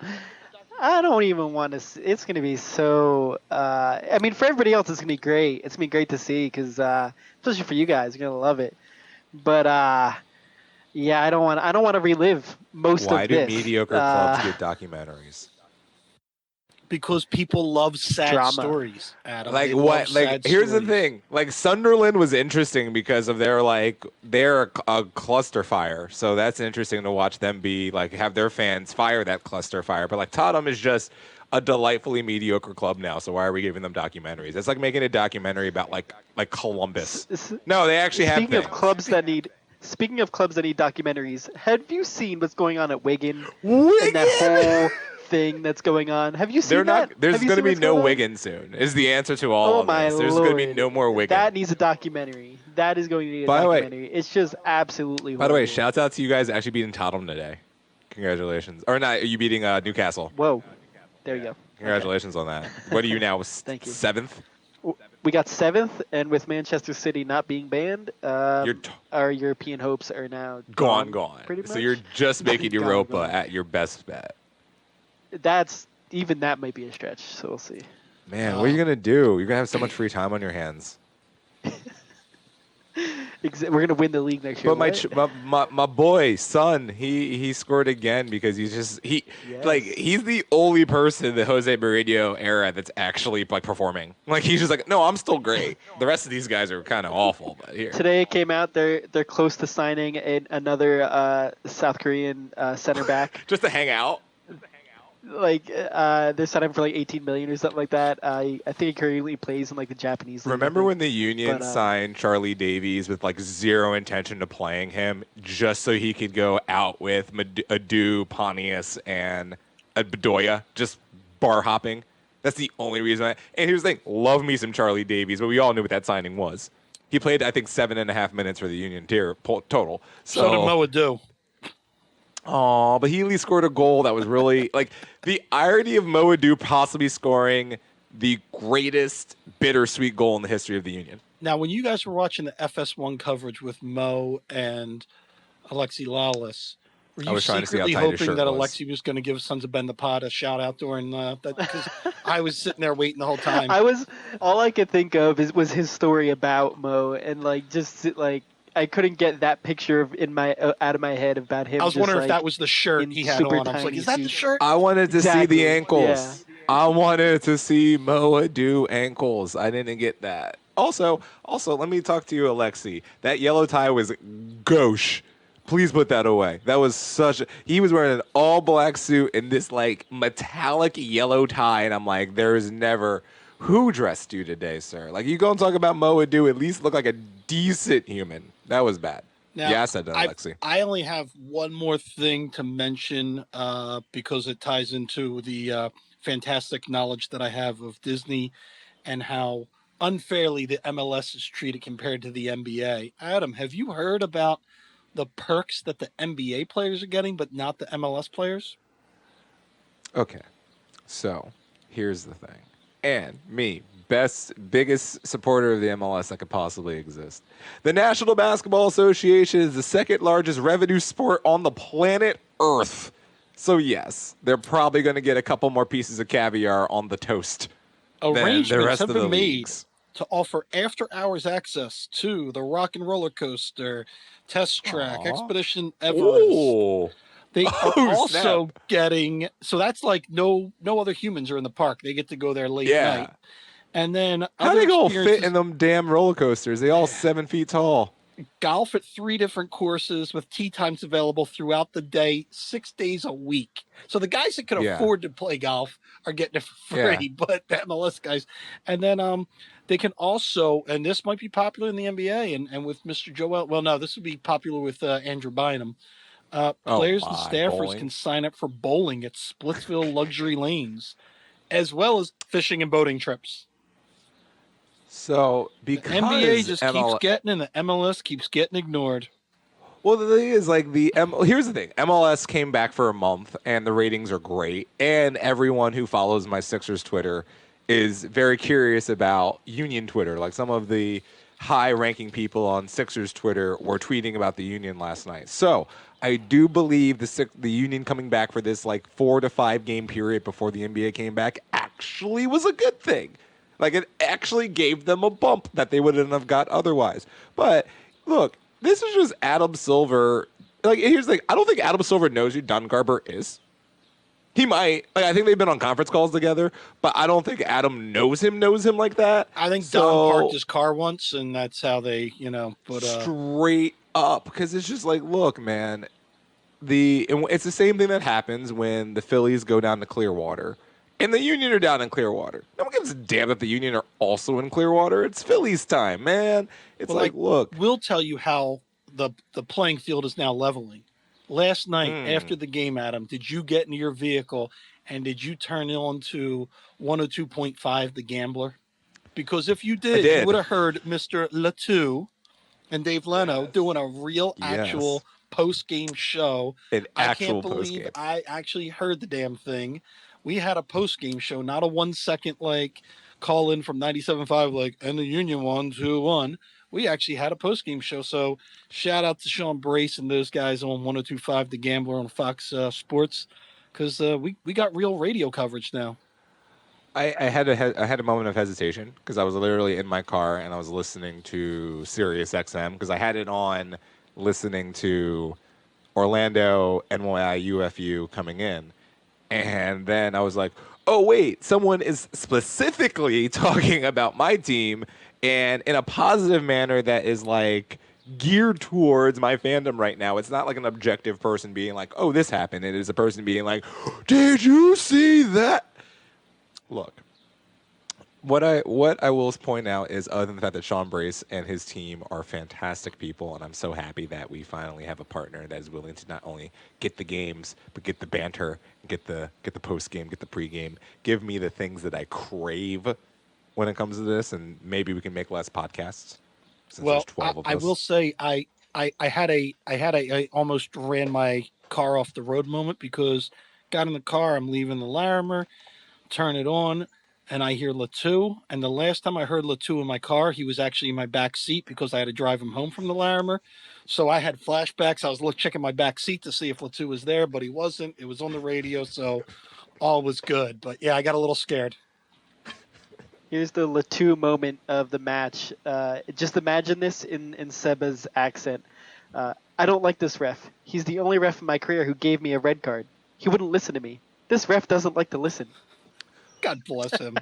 I don't even want to. It's going to be so. I mean, for everybody else, it's going to be great. It's going to be great to see because, especially for you guys, you're going to love it. But yeah, I don't want to relive most Why of this. do mediocre clubs get documentaries? Because people love sad Drama. stories, Adam. Like They what? love Like sad here's stories. the thing. Like Sunderland was interesting because of they're a cluster fire. So that's interesting to watch them be like have their fans fire that cluster fire. But like Tottenham is just a delightfully mediocre club now. So why are we giving them documentaries? It's like making a documentary about like Columbus. No, they actually have Speaking of things. clubs that need. Speaking of clubs that need documentaries, have you seen what's going on at Wigan? Wigan! And that whole thing that's going on. Have you seen that? There's Have you going to seen be what's no going on? Wigan soon. Is the answer to all Oh of my this. There's lord. going to be no more Wigan. That needs a documentary. That is going to need a By the way- documentary. It's just absolutely By the way, horrible. shouts out to you guys actually beating Tottenham today. Congratulations. Or not, you beating Newcastle. Whoa. There you go. Congratulations on that. What are you now? Thank you. 7th? We got 7th, and with Manchester City not being banned, You're our European hopes are now gone. pretty much. So you're just making Gone, Europa gone. at your best bet. That might be a stretch, so we'll see. Man, what are you gonna do? You're gonna have so much free time on your hands. We're gonna win the league next year. But my boy son, he scored again because he's the only person in the Jose Mourinho era that's actually like performing. Like he's just like, no, I'm still great. The rest of these guys are kind of awful. But here Today it came out they're close to signing another South Korean center back. just to hang out. Like they're signing for like 18 million or something like that. I think he currently plays in like the Japanese league. Remember when the Union signed Charlie Davies with like zero intention of playing him just so he could go out with Adu, Pontius, and Bedoya, just bar hopping? That's the only reason. And here's the thing, love me some Charlie Davies, but we all knew what that signing was. He played, I think, 7.5 minutes for the Union total. So did Mo Adu. Oh, but he at least scored a goal that was really like the irony of Mo Adu possibly scoring the greatest bittersweet goal in the history of the Union. Now, when you guys were watching the FS1 coverage with Mo and Alexi Lawless, were you secretly hoping that Alexi was going to give Sons of Ben the Pod a shout out during that? Because I was sitting there waiting the whole time. All I could think of was his story about Mo, and like just like. I couldn't get that picture out of my head about him. I was wondering if that was the shirt he had on. I was like, is that the shirt? I wanted to see the ankles. Yeah. I wanted to see Mo Adu ankles. I didn't get that. Also, let me talk to you, Alexi. That yellow tie was gauche. Please put that away. That was he was wearing an all black suit and this like metallic yellow tie, and I'm like, there is never. Who dressed you today, sir? Like, you go and talk about Mo Adu, at least look like a decent human. That was bad. Now, yeah, I said that, Alexi. I only have one more thing to mention because it ties into the fantastic knowledge that I have of Disney and how unfairly the MLS is treated compared to the NBA. Adam, have you heard about the perks that the NBA players are getting, but not the MLS players? Okay, so here's the thing. And me, biggest supporter of the MLS that could possibly exist. The National Basketball Association is the second largest revenue sport on the planet Earth. So yes, they're probably going to get a couple more pieces of caviar on the toast. Arrangements have been made to offer after-hours access to the Rock and Roller Coaster, Test Track, Expedition Everest. Ooh. They are also getting, so that's like no other humans are in the park. They get to go there late night. And then how do they all fit in them damn roller coasters? They all 7 feet tall. Golf at 3 different courses with tee times available throughout the day, 6 days a week. So the guys that can afford to play golf are getting it for free, but the MLS guys. And then they can also, and this might be popular in the NBA and with Mr. Joel. Well, no, this would be popular with Andrew Bynum. Players and staffers can sign up for bowling at Splitsville luxury lanes, as well as fishing and boating trips. So because the NBA just keeps getting and the MLS keeps getting ignored. Well, the thing is, like here's the thing: MLS came back for a month, and the ratings are great. And everyone who follows my Sixers Twitter is very curious about Union Twitter. Like some of the high-ranking people on Sixers Twitter were tweeting about the Union last night. So I do believe the Union coming back for this like 4 to 5 game period before the NBA came back actually was a good thing. Like it actually gave them a bump that they wouldn't have got otherwise. But look, this is just Adam Silver. Like here's the thing: I don't think Adam Silver knows who Don Garber is. He might. Like I think they've been on conference calls together, but I don't think Adam knows him like that. I think Don parked his car once, and that's how they, put straight up, because it's just like, look, man, it's the same thing that happens when the Phillies go down to Clearwater and the Union are down in Clearwater. No one gives a damn that the Union are also in Clearwater. It's Phillies time, man. It's look. We'll tell you how the playing field is now leveling. Last night after the game, Adam, did you get into your vehicle and did you turn on to 102.5 The Gambler? Because if you did, you would have heard Mr. Latu and Dave Leno doing a real, actual post-game show. An actual I can't believe I actually heard the damn thing we had a post game show, not a 1 second like call in from 97.5 like and the Union won 2-1. We actually had a post game show. So shout out to Sean Brace and those guys on 102.5 The Gambler on Fox Sports, because we got real radio coverage now. I had a moment of hesitation because I was literally in my car and I was listening to Sirius XM because I had it on listening to Orlando NYI UFU coming in. And then I was like, oh, wait, someone is specifically talking about my team and in a positive manner that is like geared towards my fandom right now. It's not like an objective person being like, oh, this happened. It is a person being like, did you see that? Look, what I will point out is, other than the fact that Sean Brace and his team are fantastic people, and I'm so happy that we finally have a partner that is willing to not only get the games, but get the banter, get the post game, get the pregame, give me the things that I crave when it comes to this, and maybe we can make less podcasts since Well, there's 12 of us. I will say I almost ran my car off the road moment, because got in the car, I'm leaving the Larimer, turn it on, and I hear Latu. And the last time I heard Latu in my car, he was actually in my back seat because I had to drive him home from the Larimer. So I had flashbacks. I was checking my back seat to see if Latu was there, but he wasn't. It was on the radio, so all was good. But yeah, I got a little scared. Here's the Latu moment of the match. Just imagine this in Seba's accent. I don't like this ref. He's the only ref in my career who gave me a red card. He wouldn't listen to me. This ref doesn't like to listen. God bless him.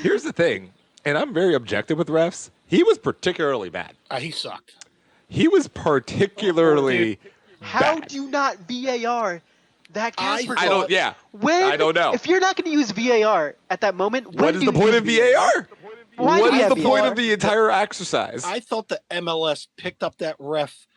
Here's the thing, and I'm very objective with refs. He was particularly bad. He sucked. He was particularly How bad. do you not VAR that Casper I goal? don't. Yeah. When, I don't know. If you're not going to use VAR at that moment, when What is do the you point use of VAR? Why What do you is have the point VAR? of the entire exercise? I thought the MLS picked up that ref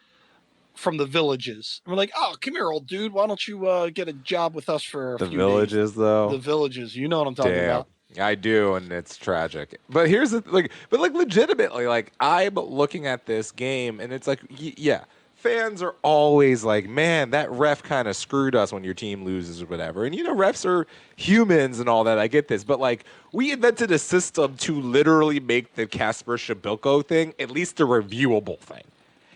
from the Villages. And we're like, oh, come here, old dude. Why don't you get a job with us for a The few Villages, days? though. The Villages. You know what I'm talking Damn. about. I do, and it's tragic. But here's the legitimately, like, I'm looking at this game, and it's like, yeah, fans are always like, man, that ref kind of screwed us when your team loses or whatever. And refs are humans and all that. I get this, but like, we invented a system to literally make the Kasper Shabilko thing at least a reviewable thing.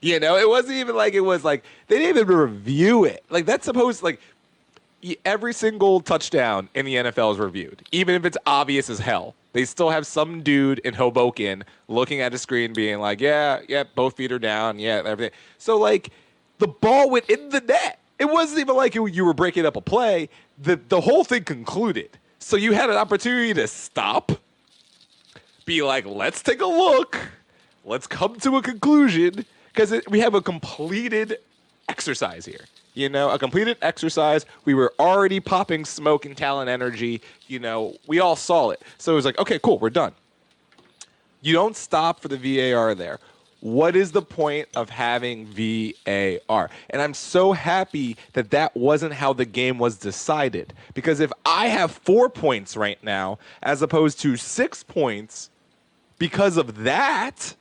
It wasn't even like it was like they didn't even review it. Like that's supposed like. Every single touchdown in the NFL is reviewed, even if it's obvious as hell. They still have some dude in Hoboken looking at a screen being like, yeah, both feet are down, yeah, everything. So, like, the ball went in the net. It wasn't even like you were breaking up a play. The whole thing concluded. So you had an opportunity to stop, be like, let's take a look, let's come to a conclusion, because we have a completed exercise here. A completed exercise. We were already popping smoke and talent energy. We all saw it. So it was like, okay, cool, we're done. You don't stop for the VAR there. What is the point of having VAR? And I'm so happy that that wasn't how the game was decided. Because if I have 4 points right now, as opposed to 6 points, because of that...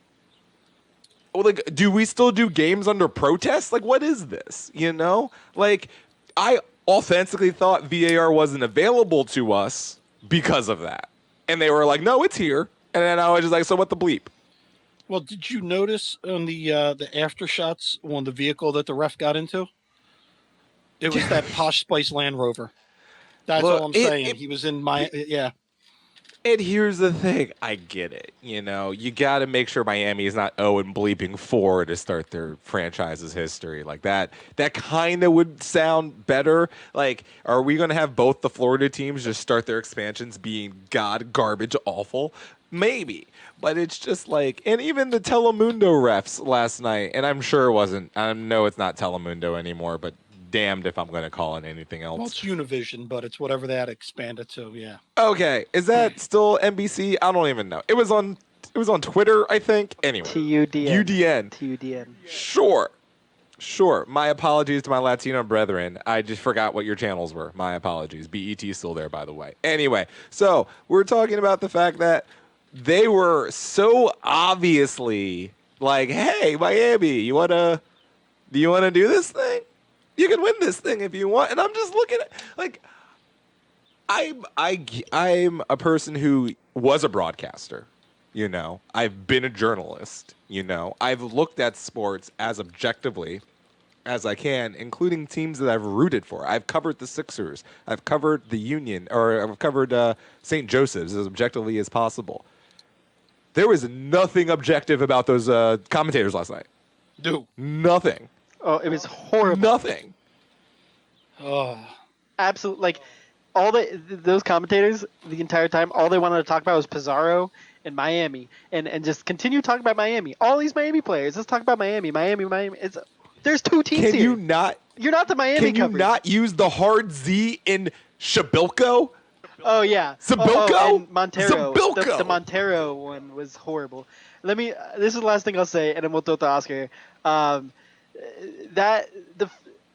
Like, do we still do games under protest? Like, what is this? Like, I authentically thought VAR wasn't available to us because of that. And they were like, no, it's here. And then I was just like, so what the bleep? Well, did you notice on the after shots on the vehicle that the ref got into? It was that Posh Spice Land Rover. That's all I'm saying. He was in my, yeah. And here's the thing. I get it. You got to make sure Miami is not 0-4 to start their franchise's history. Like that kind of would sound better. Like, are we going to have both the Florida teams just start their expansions being garbage awful? Maybe. But it's just like, and even the Telemundo refs last night, and I'm sure it wasn't, I know it's not Telemundo anymore, but damned if I'm going to call it anything else. Well, it's Univision, but it's whatever that expanded to, yeah. Okay, is that still NBC? I don't even know. It was on Twitter, I think. Anyway, TUDN. Sure. My apologies to my Latino brethren. I just forgot what your channels were. My apologies. BET is still there, by the way. Anyway, so we're talking about the fact that they were so obviously like, hey, Miami, do you want to do this thing? You can win this thing if you want. And I'm just looking at, like, I'm a person who was a broadcaster. I've been a journalist. I've looked at sports as objectively as I can, including teams that I've rooted for. I've covered the Sixers. I've covered the Union, or I've covered St. Joseph's as objectively as possible. There was nothing objective about those commentators last night. Dude. Nothing. Oh, it was horrible. Nothing. Oh. Absolutely. Like, those commentators, the entire time, all they wanted to talk about was Pizarro and Miami, and just continue talking about Miami. All these Miami players. Let's talk about Miami. There's two teams Can here. you not? You're not the Miami Can you coverage. not use the hard Z in Shabilko? Oh yeah. Zabilko? And Montero. Zabilko. The Montero one was horrible. This is the last thing I'll say, and then we'll throw it to Oscar.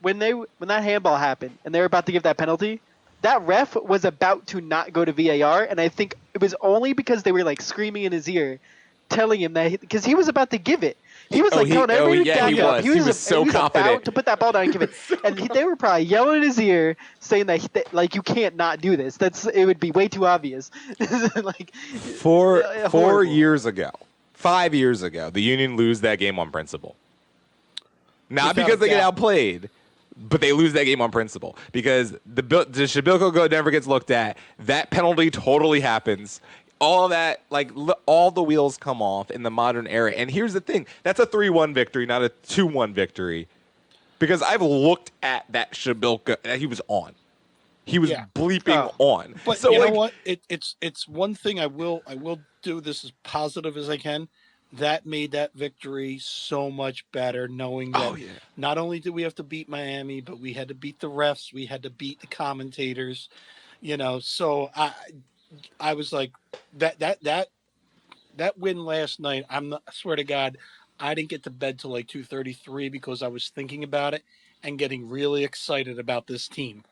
When that handball happened and they were about to give that penalty, that ref was about to not go to VAR, and I think it was only because they were like screaming in his ear, telling him that because he was about to give it. He was telling everybody to back up. He was so confident. About to put that ball down and give it, and they were probably yelling in his ear, saying that like you can't not do this. It would be way too obvious. Like 4 years ago, 5 years ago, the Union lose that game on principle. Not because they get outplayed, but they lose that game on principle because the Shabilko goal never gets looked at. That penalty totally happens. All that, all the wheels come off in the modern era. And here's the thing. That's a 3-1 victory, not a 2-1 victory. Because I've looked at that Shabilko, and he was on. He was bleeping on. But so, you know what? It's one thing I will do this as positive as I can. That made that victory so much better, knowing that not only did we have to beat Miami, but we had to beat the refs, we had to beat the commentators. So I was like, that win last night. I swear to God, I didn't get to bed till like 2:33 because I was thinking about it and getting really excited about this team.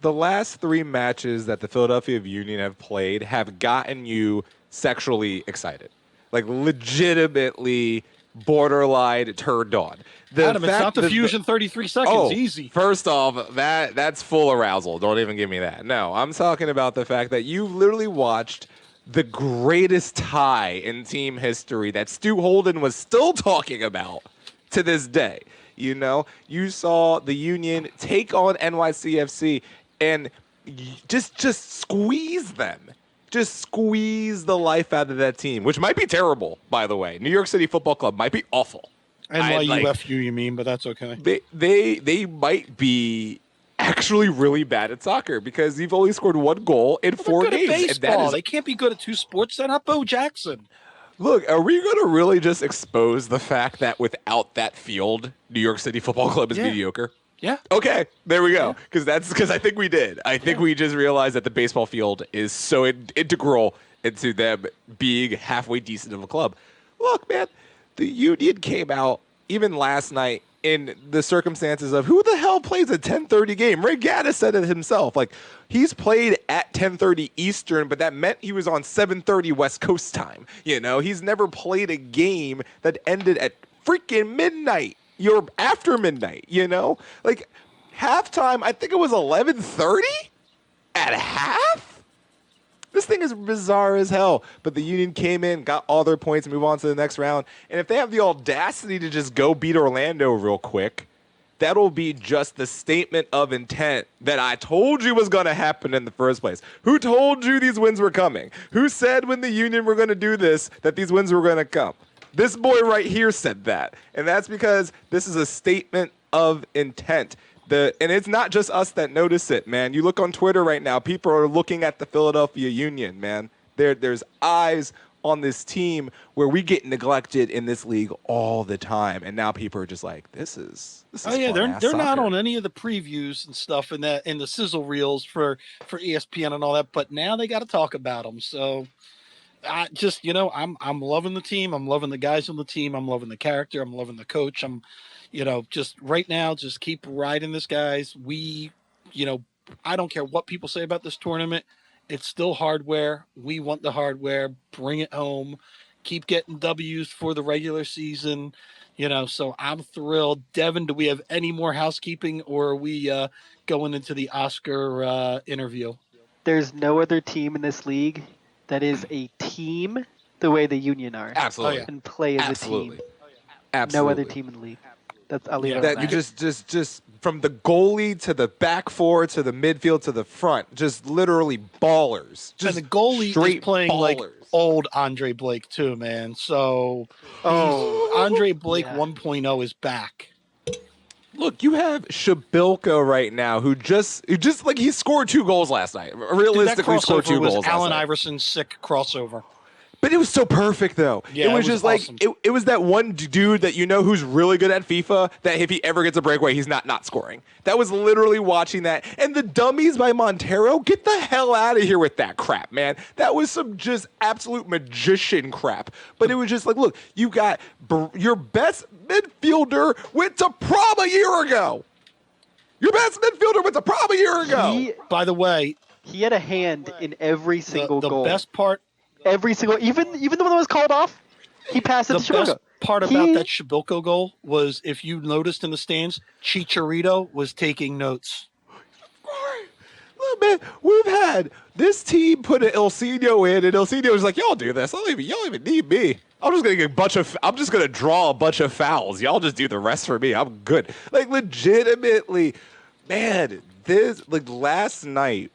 The last 3 matches that the Philadelphia Union have played have gotten you sexually excited, like legitimately borderline turned on. Adam, it's not the Fusion 33 seconds. Easy. First off, that's full arousal. Don't even give me that. No, I'm talking about the fact that you literally watched the greatest tie in team history that Stu Holden was still talking about to this day. You saw the Union take on NYCFC and just squeeze them. Just squeeze the life out of that team, which might be terrible, by the way. New York City Football Club might be awful. NYUFU, you mean, but that's okay. They might be actually really bad at soccer because you've only scored 1 goal in 4 games. At baseball. They can't be good at 2 sports. They're not Bo Jackson. Look, are we going to really just expose the fact that without that field, New York City Football Club is mediocre? Yeah. Okay, there we go. Because I think we did. I think we just realized that the baseball field is so integral into them being halfway decent of a club. Look, man, the Union came out even last night in the circumstances of who the hell plays a 10:30 game. Ray Gaddis said it himself. Like, he's played at 10:30 Eastern, but that meant he was on 7:30 West Coast time. He's never played a game that ended at freaking midnight. You're after midnight, Like, halftime, I think it was 11:30 at half? This thing is bizarre as hell. But the Union came in, got all their points, move on to the next round. And if they have the audacity to just go beat Orlando real quick, that'll be just the statement of intent that I told you was going to happen in the first place. Who told you these wins were coming? Who said when the Union were going to do this that these wins were going to come? This boy right here said that. And that's because this is a statement of intent. And it's not just us that notice it, man. You look on Twitter right now, people are looking at the Philadelphia Union, man. There's eyes on this team where we get neglected in this league all the time. And now people are just like, this is they're not on any of the previews and stuff in the sizzle reels for ESPN and all that, but now they got to talk about them. So I just, I'm loving the team. I'm loving the guys on the team. I'm loving the character. I'm loving the coach. I'm just right now, just keep riding this, guys. I don't care what people say about this tournament. It's still hardware. We want the hardware. Bring it home. Keep getting W's for the regular season. So I'm thrilled. Devin, do we have any more housekeeping, or are we going into the Oscar interview? There's no other team in this league that is a team the way the Union are Oh yeah, Absolutely. and play as a team. Absolutely. No other Absolutely. team in the league. I'll leave it Yeah. at That you that. just from the goalie to the back four to the midfield to the front, just literally ballers. And Just the goalie is straight playing like ballers. old Andre Blake too, man. So Oh, Andre Blake yeah. 1.0 is back. Look, you have Shabilko right now, who just like he scored 2 goals last night. Dude, that Realistically, scored crossover 2 was goals Allen last night. Iverson's sick crossover. But it was so perfect, though. Yeah, it was it was just like awesome. it was that one dude that who's really good at FIFA. That if he ever gets a breakaway, he's not scoring. That was literally watching that. And the dummies by Montero, get the hell out of here with that crap, man. That was some just absolute magician crap. But it was just like, look, you got your best midfielder went to prom a year ago. Your best midfielder went to prom a year ago. By the way, He had a hand in every single the goal. best part Every single, even the one that was called off, he passed it the to best Shabilko. part about that Shabilko goal was, if you noticed in the stands, Chicharito was taking notes. Look, man, we've had this team put an Ilsinho in, and Ilsinho was like, "Y'all do this. Y'all don't even need me. I'm just gonna get I'm just gonna draw a bunch of fouls. Y'all just do the rest for me. I'm good." Like legitimately, man. This like last night.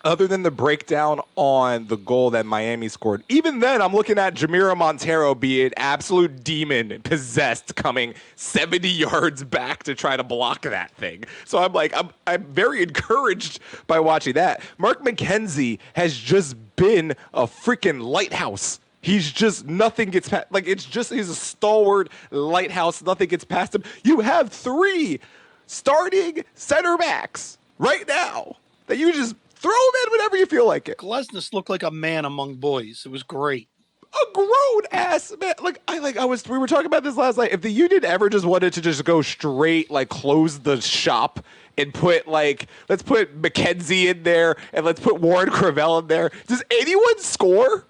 Other than the breakdown on the goal that Miami scored, even then, I'm looking at Jamiro Montero be an absolute demon possessed coming 70 yards back to try to block that thing. So I'm like, I'm very encouraged by watching that. Mark McKenzie has just been a freaking lighthouse. He's just, nothing gets past, like, he's a stalwart lighthouse. Nothing gets past him. You have 3 starting center backs right now that you just throw him in whenever you feel like it. Glesnes looked like a man among boys. It was great. A grown ass man. We were talking about this last night. If the Union ever just wanted to just go straight, like close the shop and put let's put McKenzie in there and let's put Warren Cravell in there. Does anyone score?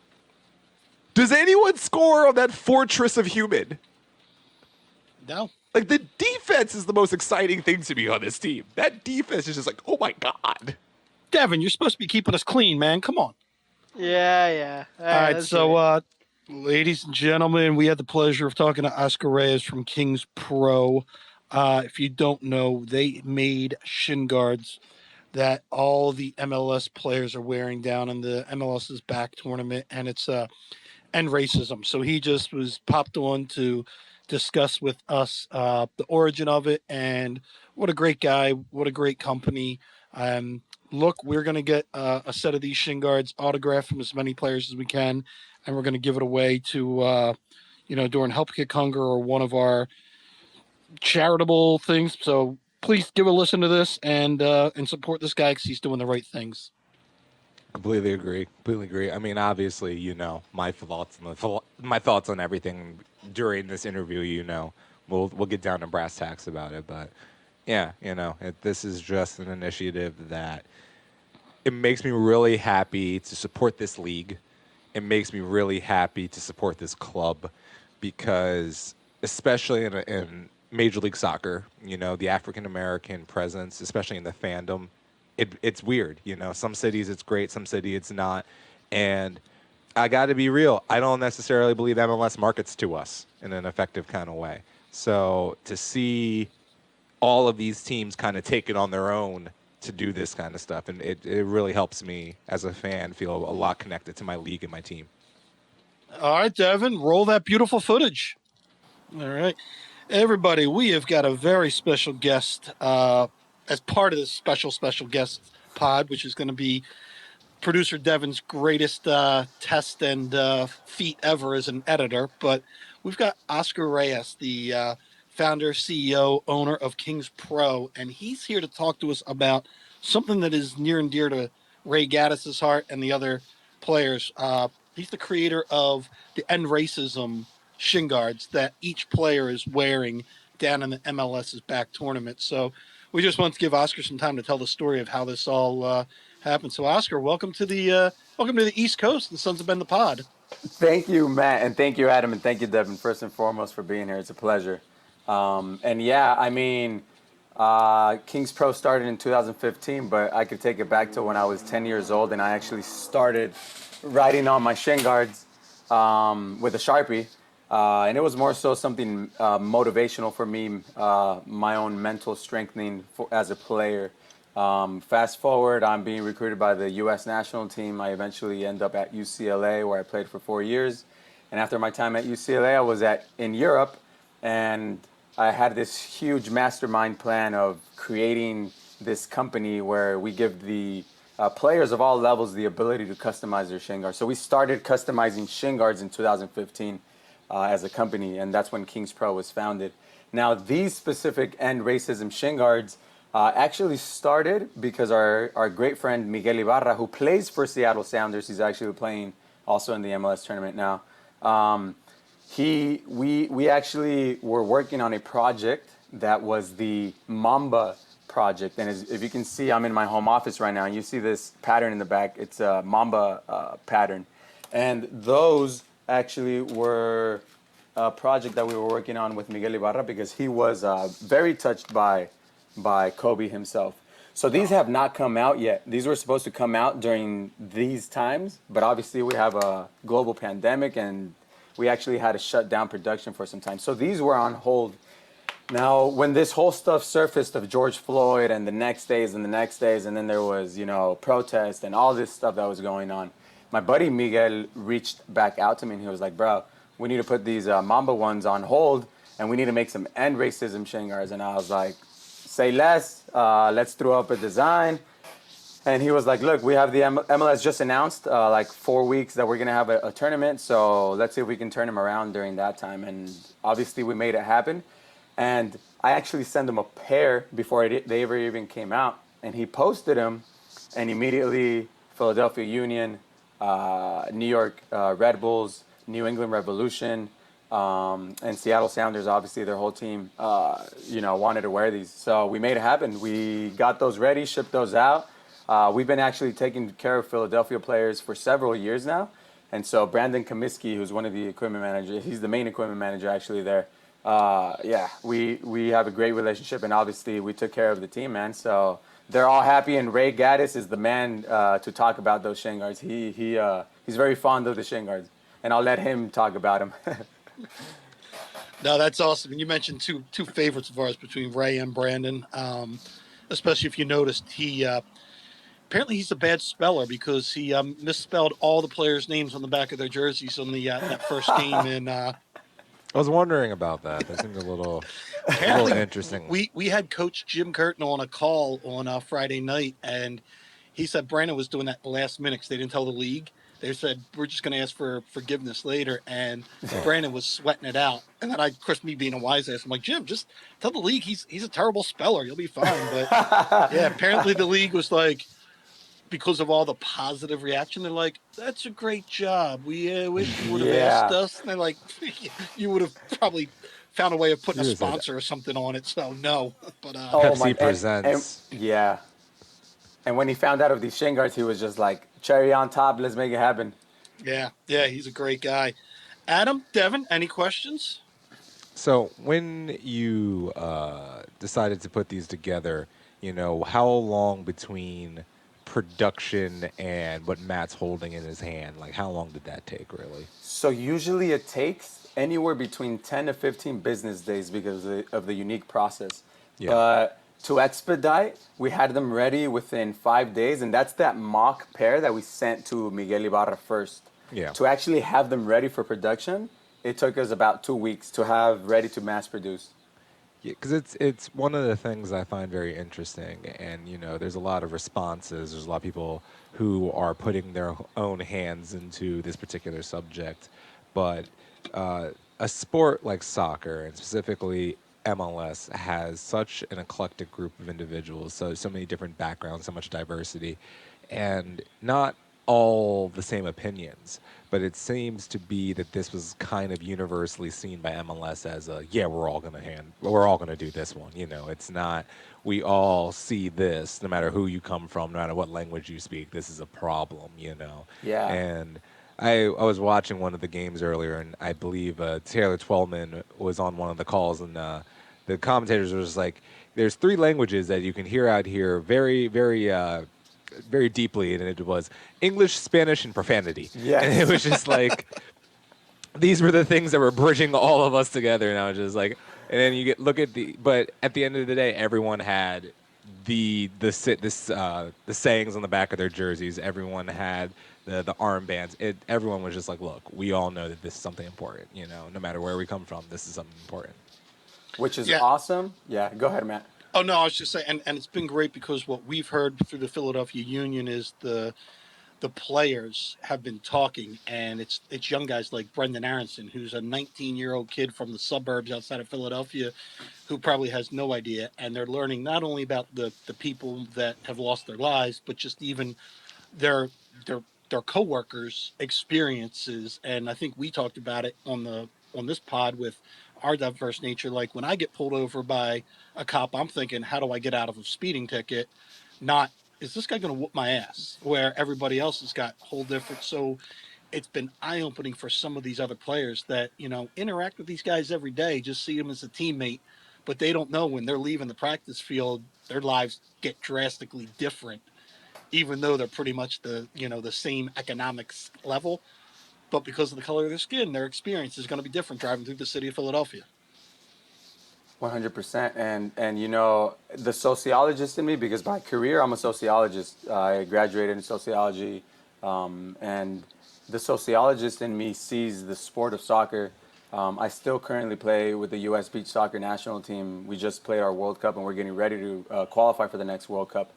Does anyone score on that fortress of human? No. Like the defense is the most exciting thing to me on this team. That defense is just like, oh my God. Devin, you're supposed to be keeping us clean, man. Come on. Yeah. All right, so ladies and gentlemen, we had the pleasure of talking to Oscar Reyes from Kings Pro. If you don't know, they made shin guards that all the MLS players are wearing down in the MLS's back tournament, and it's end racism. So he just was popped on to discuss with us the origin of it, and what a great guy, what a great company. Look, we're going to get a set of these shin guards autographed from as many players as we can, and we're going to give it away to, during Help Kick Hunger or one of our charitable things. So please give a listen to this and support this guy because he's doing the right things. Completely agree. I mean, obviously, my thoughts on everything during this interview. We'll get down to brass tacks about it, but yeah, this is just an initiative that it makes me really happy to support this league. It makes me really happy to support this club because, especially in Major League Soccer, the African American presence, especially in the fandom, it's weird. Some cities it's great, some cities it's not. And I got to be real. I don't necessarily believe MLS markets to us in an effective kind of way. So to see all of these teams kind of take it on their own to do this kind of stuff, and it really helps me as a fan feel a lot connected to my league and my team. All right, Devin, roll that beautiful footage. All right. Everybody, we have got a very special guest as part of this special guest pod, which is going to be producer Devin's greatest test and feat ever as an editor. But we've got Oscar Reyes, the founder, CEO, owner of Kings Pro, and he's here to talk to us about something that is near and dear to Ray Gaddis' heart and the other players. He's the creator of the End Racism shin guards that each player is wearing down in the MLS's back tournament. So we just want to give Oscar some time to tell the story of how this all happened. So Oscar, welcome to the East Coast and Sons of Ben the Pod. Thank you, Matt, and thank you, Adam, and thank you, Devin, first and foremost for being here. It's a pleasure. And yeah, I mean, Kings Pro started in 2015, but I could take it back to when I was 10 years old and I actually started writing on my shin guards with a Sharpie. And it was more so something motivational for me, my own mental strengthening as a player. Fast forward, I'm being recruited by the U.S. national team. I eventually end up at UCLA, where I played for 4 years. And after my time at UCLA, I was in Europe, and I had this huge mastermind plan of creating this company where we give the players of all levels the ability to customize their shin guards. So we started customizing shin guards in 2015 as a company, and that's when Kings Pro was founded. Now, these specific end racism shin guards actually started because our great friend Miguel Ibarra, who plays for Seattle Sounders, he's actually playing also in the MLS tournament now. We actually were working on a project that was the Mamba project, and if you can see, I'm in my home office right now, and you see this pattern in the back. It's a Mamba pattern, and those actually were a project that we were working on with Miguel Ibarra because he was very touched by Kobe himself. So these have not come out yet. These were supposed to come out during these times, but obviously we have a global pandemic and we actually had to shut down production for some time. So these were on hold. Now, when this whole stuff surfaced of George Floyd and the next days and the next days, and then there was, protest and all this stuff that was going on, my buddy Miguel reached back out to me and he was like, bro, we need to put these Mamba ones on hold and we need to make some end racism shin guards. And I was like, say less, let's throw up a design. And he was like, look, we have the MLS just announced like 4 weeks that we're going to have a tournament. So let's see if we can turn him around during that time. And obviously we made it happen. And I actually sent him a pair before they ever even came out. And he posted them. And immediately Philadelphia Union, New York Red Bulls, New England Revolution, and Seattle Sounders, obviously their whole team, wanted to wear these. So we made it happen. We got those ready, shipped those out. We've been actually taking care of Philadelphia players for several years now. And so Brandon Comiskey, who's one of the equipment managers, he's the main equipment manager actually there. We have a great relationship, and obviously we took care of the team, man. So they're all happy, and Ray Gaddis is the man to talk about those shin guards. He's very fond of the shin guards, and I'll let him talk about them. No, that's awesome. And you mentioned two favorites of ours between Ray and Brandon. Especially if you noticed, he apparently he's a bad speller because he misspelled all the players' names on the back of their jerseys on the that first game. And I was wondering about that. That seemed a little interesting. we had Coach Jim Curtin on a call on Friday night, and he said Brandon was doing that last minute because they didn't tell the league. They said, we're just going to ask for forgiveness later. And Brandon was sweating it out. And then of course, me being a wise ass, I'm like, Jim, just tell the league he's a terrible speller. You'll be fine. But yeah, apparently the league was like, because of all the positive reaction, they're like, that's a great job. We wish you would have asked us. And they're like, you would have probably found a way of putting a sponsor or something on it. So no, but Pepsi presents. Yeah. And when he found out of these shin guards, he was just like, cherry on top, let's make it happen. Yeah, he's a great guy. Adam, Devin, any questions? So when you decided to put these together, how long between production and what Matt's holding in his hand, like how long did that take really? So usually it takes anywhere between 10 to 15 business days because of the unique process. Yeah. But to expedite, we had them ready within 5 days, and that's that mock pair that we sent to Miguel Ibarra first. Yeah. To actually have them ready for production, it took us about 2 weeks to have ready to mass produce. Yeah, because it's one of the things I find very interesting, and there's a lot of responses. There's a lot of people who are putting their own hands into this particular subject, but a sport like soccer, and specifically MLS, has such an eclectic group of individuals, so many different backgrounds, so much diversity, and not all the same opinions. But it seems to be that this was kind of universally seen by MLS as we're all gonna do this one. It's not, we all see this, no matter who you come from, no matter what language you speak, this is a problem. Yeah. And I was watching one of the games earlier, and I believe Taylor Twellman was on one of the calls, and the commentators were just like, "There's three languages that you can hear out here very, very, very deeply," and it was English, Spanish, and profanity. And it Yes. was just like these were the things that were bridging all of us together, and I was just like, and then you get look at the, but at the end of the day, everyone had the sayings on the back of their jerseys. Everyone had the armbands. Everyone was just like, look, we all know that this is something important. You know, no matter where we come from, this is something important. Which is Yeah. awesome. Yeah, go ahead, Matt. Oh no, I was just saying, and it's been great because what we've heard through the Philadelphia Union is the players have been talking, and it's young guys like Brendan Aronson, who's a 19-year-old kid from the suburbs outside of Philadelphia, who probably has no idea, and they're learning not only about the people that have lost their lives, but just even their their their coworkers' experiences. And I think we talked about it on this pod with our diverse nature. Like when I get pulled over by a cop, I'm thinking, how do I get out of a speeding ticket? Not, is this guy going to whoop my ass? Where everybody else has got whole different. So it's been eye opening for some of these other players that, interact with these guys every day, just see them as a teammate, but they don't know when they're leaving the practice field, their lives get drastically different, even though they're pretty much the same economics level. But because of the color of their skin, their experience is going to be different driving through the city of Philadelphia. 100%. And the sociologist in me, because by career I'm a sociologist. I graduated in sociology, and the sociologist in me sees the sport of soccer. I still currently play with the U.S. beach soccer national team. We just played our World Cup, and we're getting ready to qualify for the next World Cup.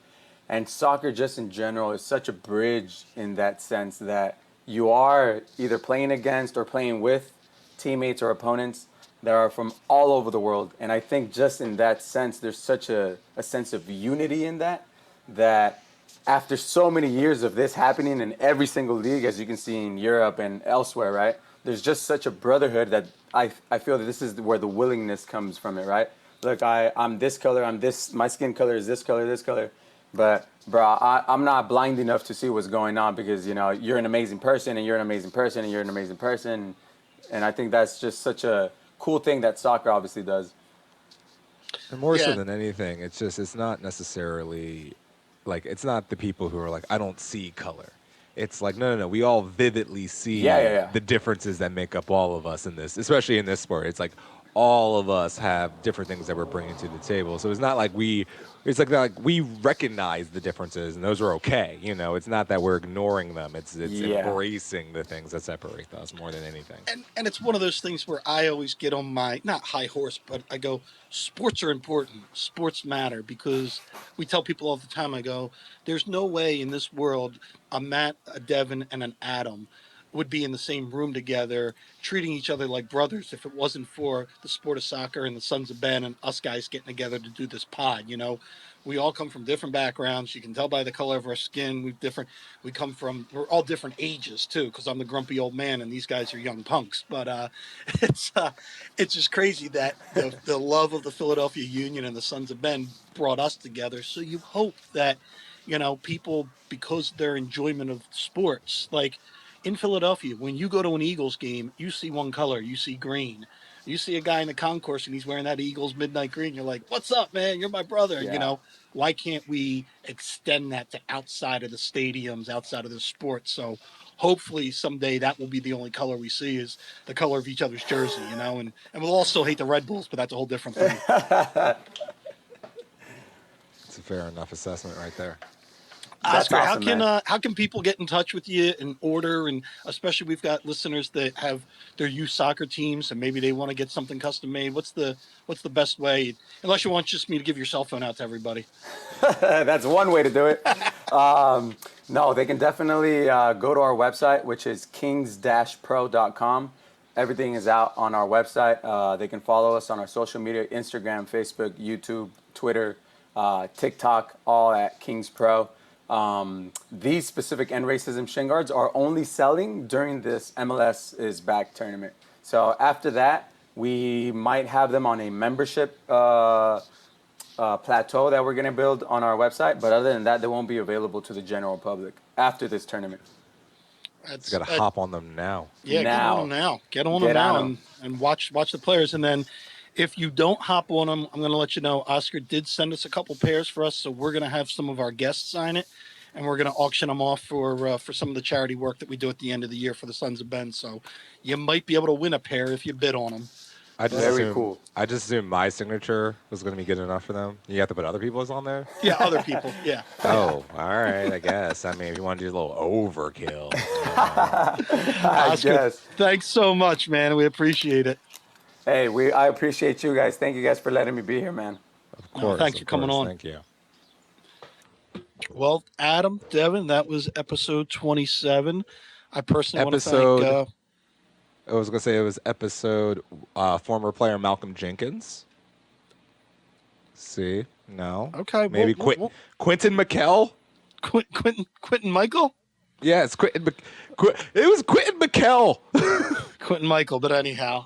And soccer, just in general, is such a bridge in that sense that you are either playing against or playing with teammates or opponents that are from all over the world. And I think just in that sense, there's such a sense of unity in that after so many years of this happening in every single league, as you can see in Europe and elsewhere, right? There's just such a brotherhood that I feel that this is where the willingness comes from it, right? Look, I'm this color, my skin color is this color. But, bro, I'm not blind enough to see what's going on because, you're an amazing person and you're an amazing person and you're an amazing person. And I think that's just such a cool thing that soccer obviously does. And more so Yeah. than anything, it's not necessarily like it's not the people who are like I don't see color. It's like no. We all vividly see Yeah. the differences that make up all of us in this, especially in this sport. It's like all of us have different things that we're bringing to the table. So it's not like we recognize the differences and those are okay. It's not that we're ignoring them. It's Yeah. embracing the things that separate us more than anything. And it's one of those things where I always get on my not high horse, but I go, sports are important. Sports matter because we tell people all the time. I go, there's no way in this world a Matt, a Devin, and an Adam would be in the same room together, treating each other like brothers if it wasn't for the sport of soccer and the Sons of Ben and us guys getting together to do this pod. We all come from different backgrounds. You can tell by the color of our skin. We're all different ages too, because I'm the grumpy old man and these guys are young punks. But it's uh, it's just crazy that the love of the Philadelphia Union and the Sons of Ben brought us together. So you hope that people, because of their enjoyment of sports, like in Philadelphia, when you go to an Eagles game, you see one color, you see green. You see a guy in the concourse and he's wearing that Eagles midnight green. You're like, "What's up, man? You're my brother." Yeah. Why can't we extend that to outside of the stadiums, outside of the sport? So hopefully someday that will be the only color we see is the color of each other's jersey, and we'll all still hate the Red Bulls, but that's a whole different thing. It's a fair enough assessment right there. That's Oscar, awesome, man. how can people get in touch with you and order? And especially we've got listeners that have their youth soccer teams and maybe they want to get something custom made. What's the best way? Unless you want just me to give your cell phone out to everybody. That's one way to do it. No, they can definitely go to our website, which is kings-pro.com. Everything is out on our website. They can follow us on our social media, Instagram, Facebook, YouTube, Twitter, TikTok, all at Kings Pro. These specific end racism shin guards are only selling during this MLS is back tournament. So after that, we might have them on a membership plateau that we're going to build on our website. But other than that, they won't be available to the general public after this tournament. That's Got to hop on them now. Yeah, Now. get on them now. Get on Get them now on 'em. and watch the players. And then if you don't hop on them, I'm going to let you know. Oscar did send us a couple pairs for us, so we're going to have some of our guests sign it, and we're going to auction them off for some of the charity work that we do at the end of the year for the Sons of Ben. So you might be able to win a pair if you bid on them. I just Very assumed, cool. I just assumed my signature was going to be good enough for them. You have to put other people's on there? Yeah, other people. Yeah. Oh, all right, I guess. I mean, if you want to do a little overkill. I Oscar, guess. thanks so much, man. We appreciate it. Hey, I appreciate you guys. Thank you guys for letting me be here, man. Of course. thanks of for coming course. on. Thank you. Well, Adam, Devin, that was episode 27. I personally want to Episode- thank. I was going to say it was episode former player Malcolm Jenkins. See? No. Okay, Maybe well- Quentin McKell? Quentin Michael? Yeah, it's Quentin. It was Quentin McKell. Quentin Michael, but anyhow.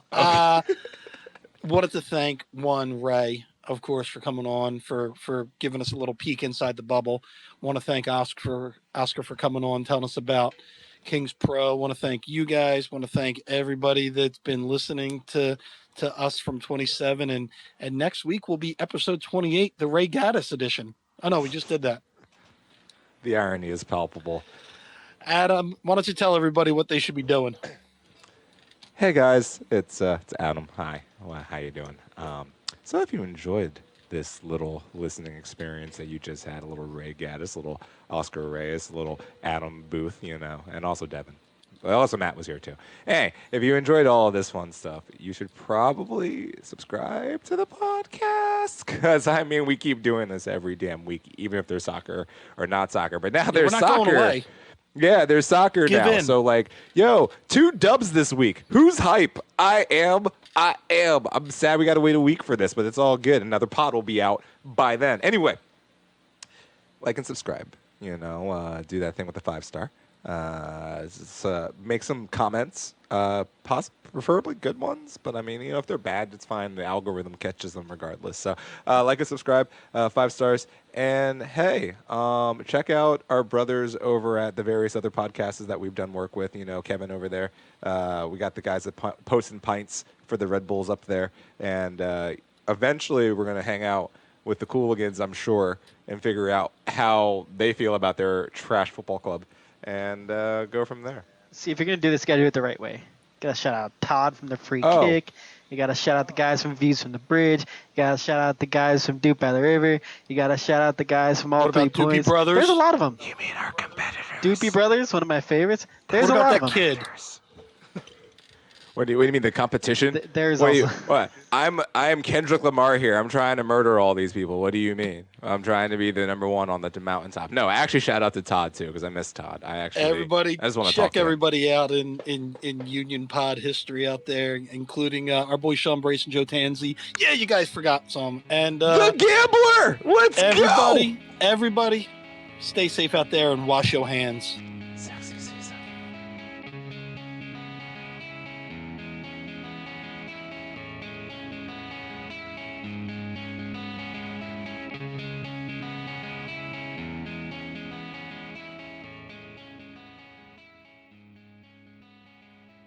Wanted to thank Ray, of course, for coming on, for giving us a little peek inside the bubble. Want to thank Oscar for coming on, telling us about Kings Pro. Want to thank you guys. Want to thank everybody that's been listening to us from 27. And next week will be episode 28, the Ray Gaddis edition. Oh, no, we just did that. The irony is palpable. Adam, why don't you tell everybody what they should be doing? Hey guys, it's Adam. Hi, how you doing? So if you enjoyed this little listening experience that you just had, a little Ray Gaddis, a little Oscar Reyes, a little Adam Booth, and also Devin. Well, also Matt was here too. Hey, if you enjoyed all of this fun stuff, you should probably subscribe to the podcast, because I mean we keep doing this every damn week, even if there's soccer or not soccer. But now there's we're not soccer. going away. Yeah, there's soccer Give now. in. So like, 2 dubs this week. Who's hype? I am. I'm sad we got to wait a week for this, but it's all good. Another pod will be out by then. Anyway, like and subscribe. Do that thing with the 5-star. Make some comments, preferably good ones. But I mean, if they're bad, it's fine. The algorithm catches them regardless. So like and subscribe, 5 stars. And hey, check out our brothers over at the various other podcasts that we've done work with. Kevin over there. We got the guys at Posts and Pints for the Red Bulls up there. And eventually we're going to hang out with the Cooligans, I'm sure, and figure out how they feel about their trash football club. And go from there. See, if you're gonna do this, you gotta do it the right way. You gotta shout out Todd from the free Oh. kick. You gotta shout out the guys from Views from the Bridge. You gotta shout out the guys from Duke by the River. You gotta shout out the guys from All What Three about Doopy Points. Brothers? There's a lot of them. You mean our competitors? Doopy Brothers, one of my favorites. There's What a lot about of that them. kid? What do you mean, the competition? There's What do you- also what? I am Kendrick Lamar here. I'm trying to murder all these people. What do you mean? I'm trying to be the number one on the mountaintop. No, actually, shout out to Todd too, because I miss Todd. I Everybody, just want to talk check to him. everybody out in Union Pod history out there, including our boy Sean Brace and Joe Tanzi. Yeah, you guys forgot some. And The Gambler. Let's go. everybody, stay safe out there and wash your hands.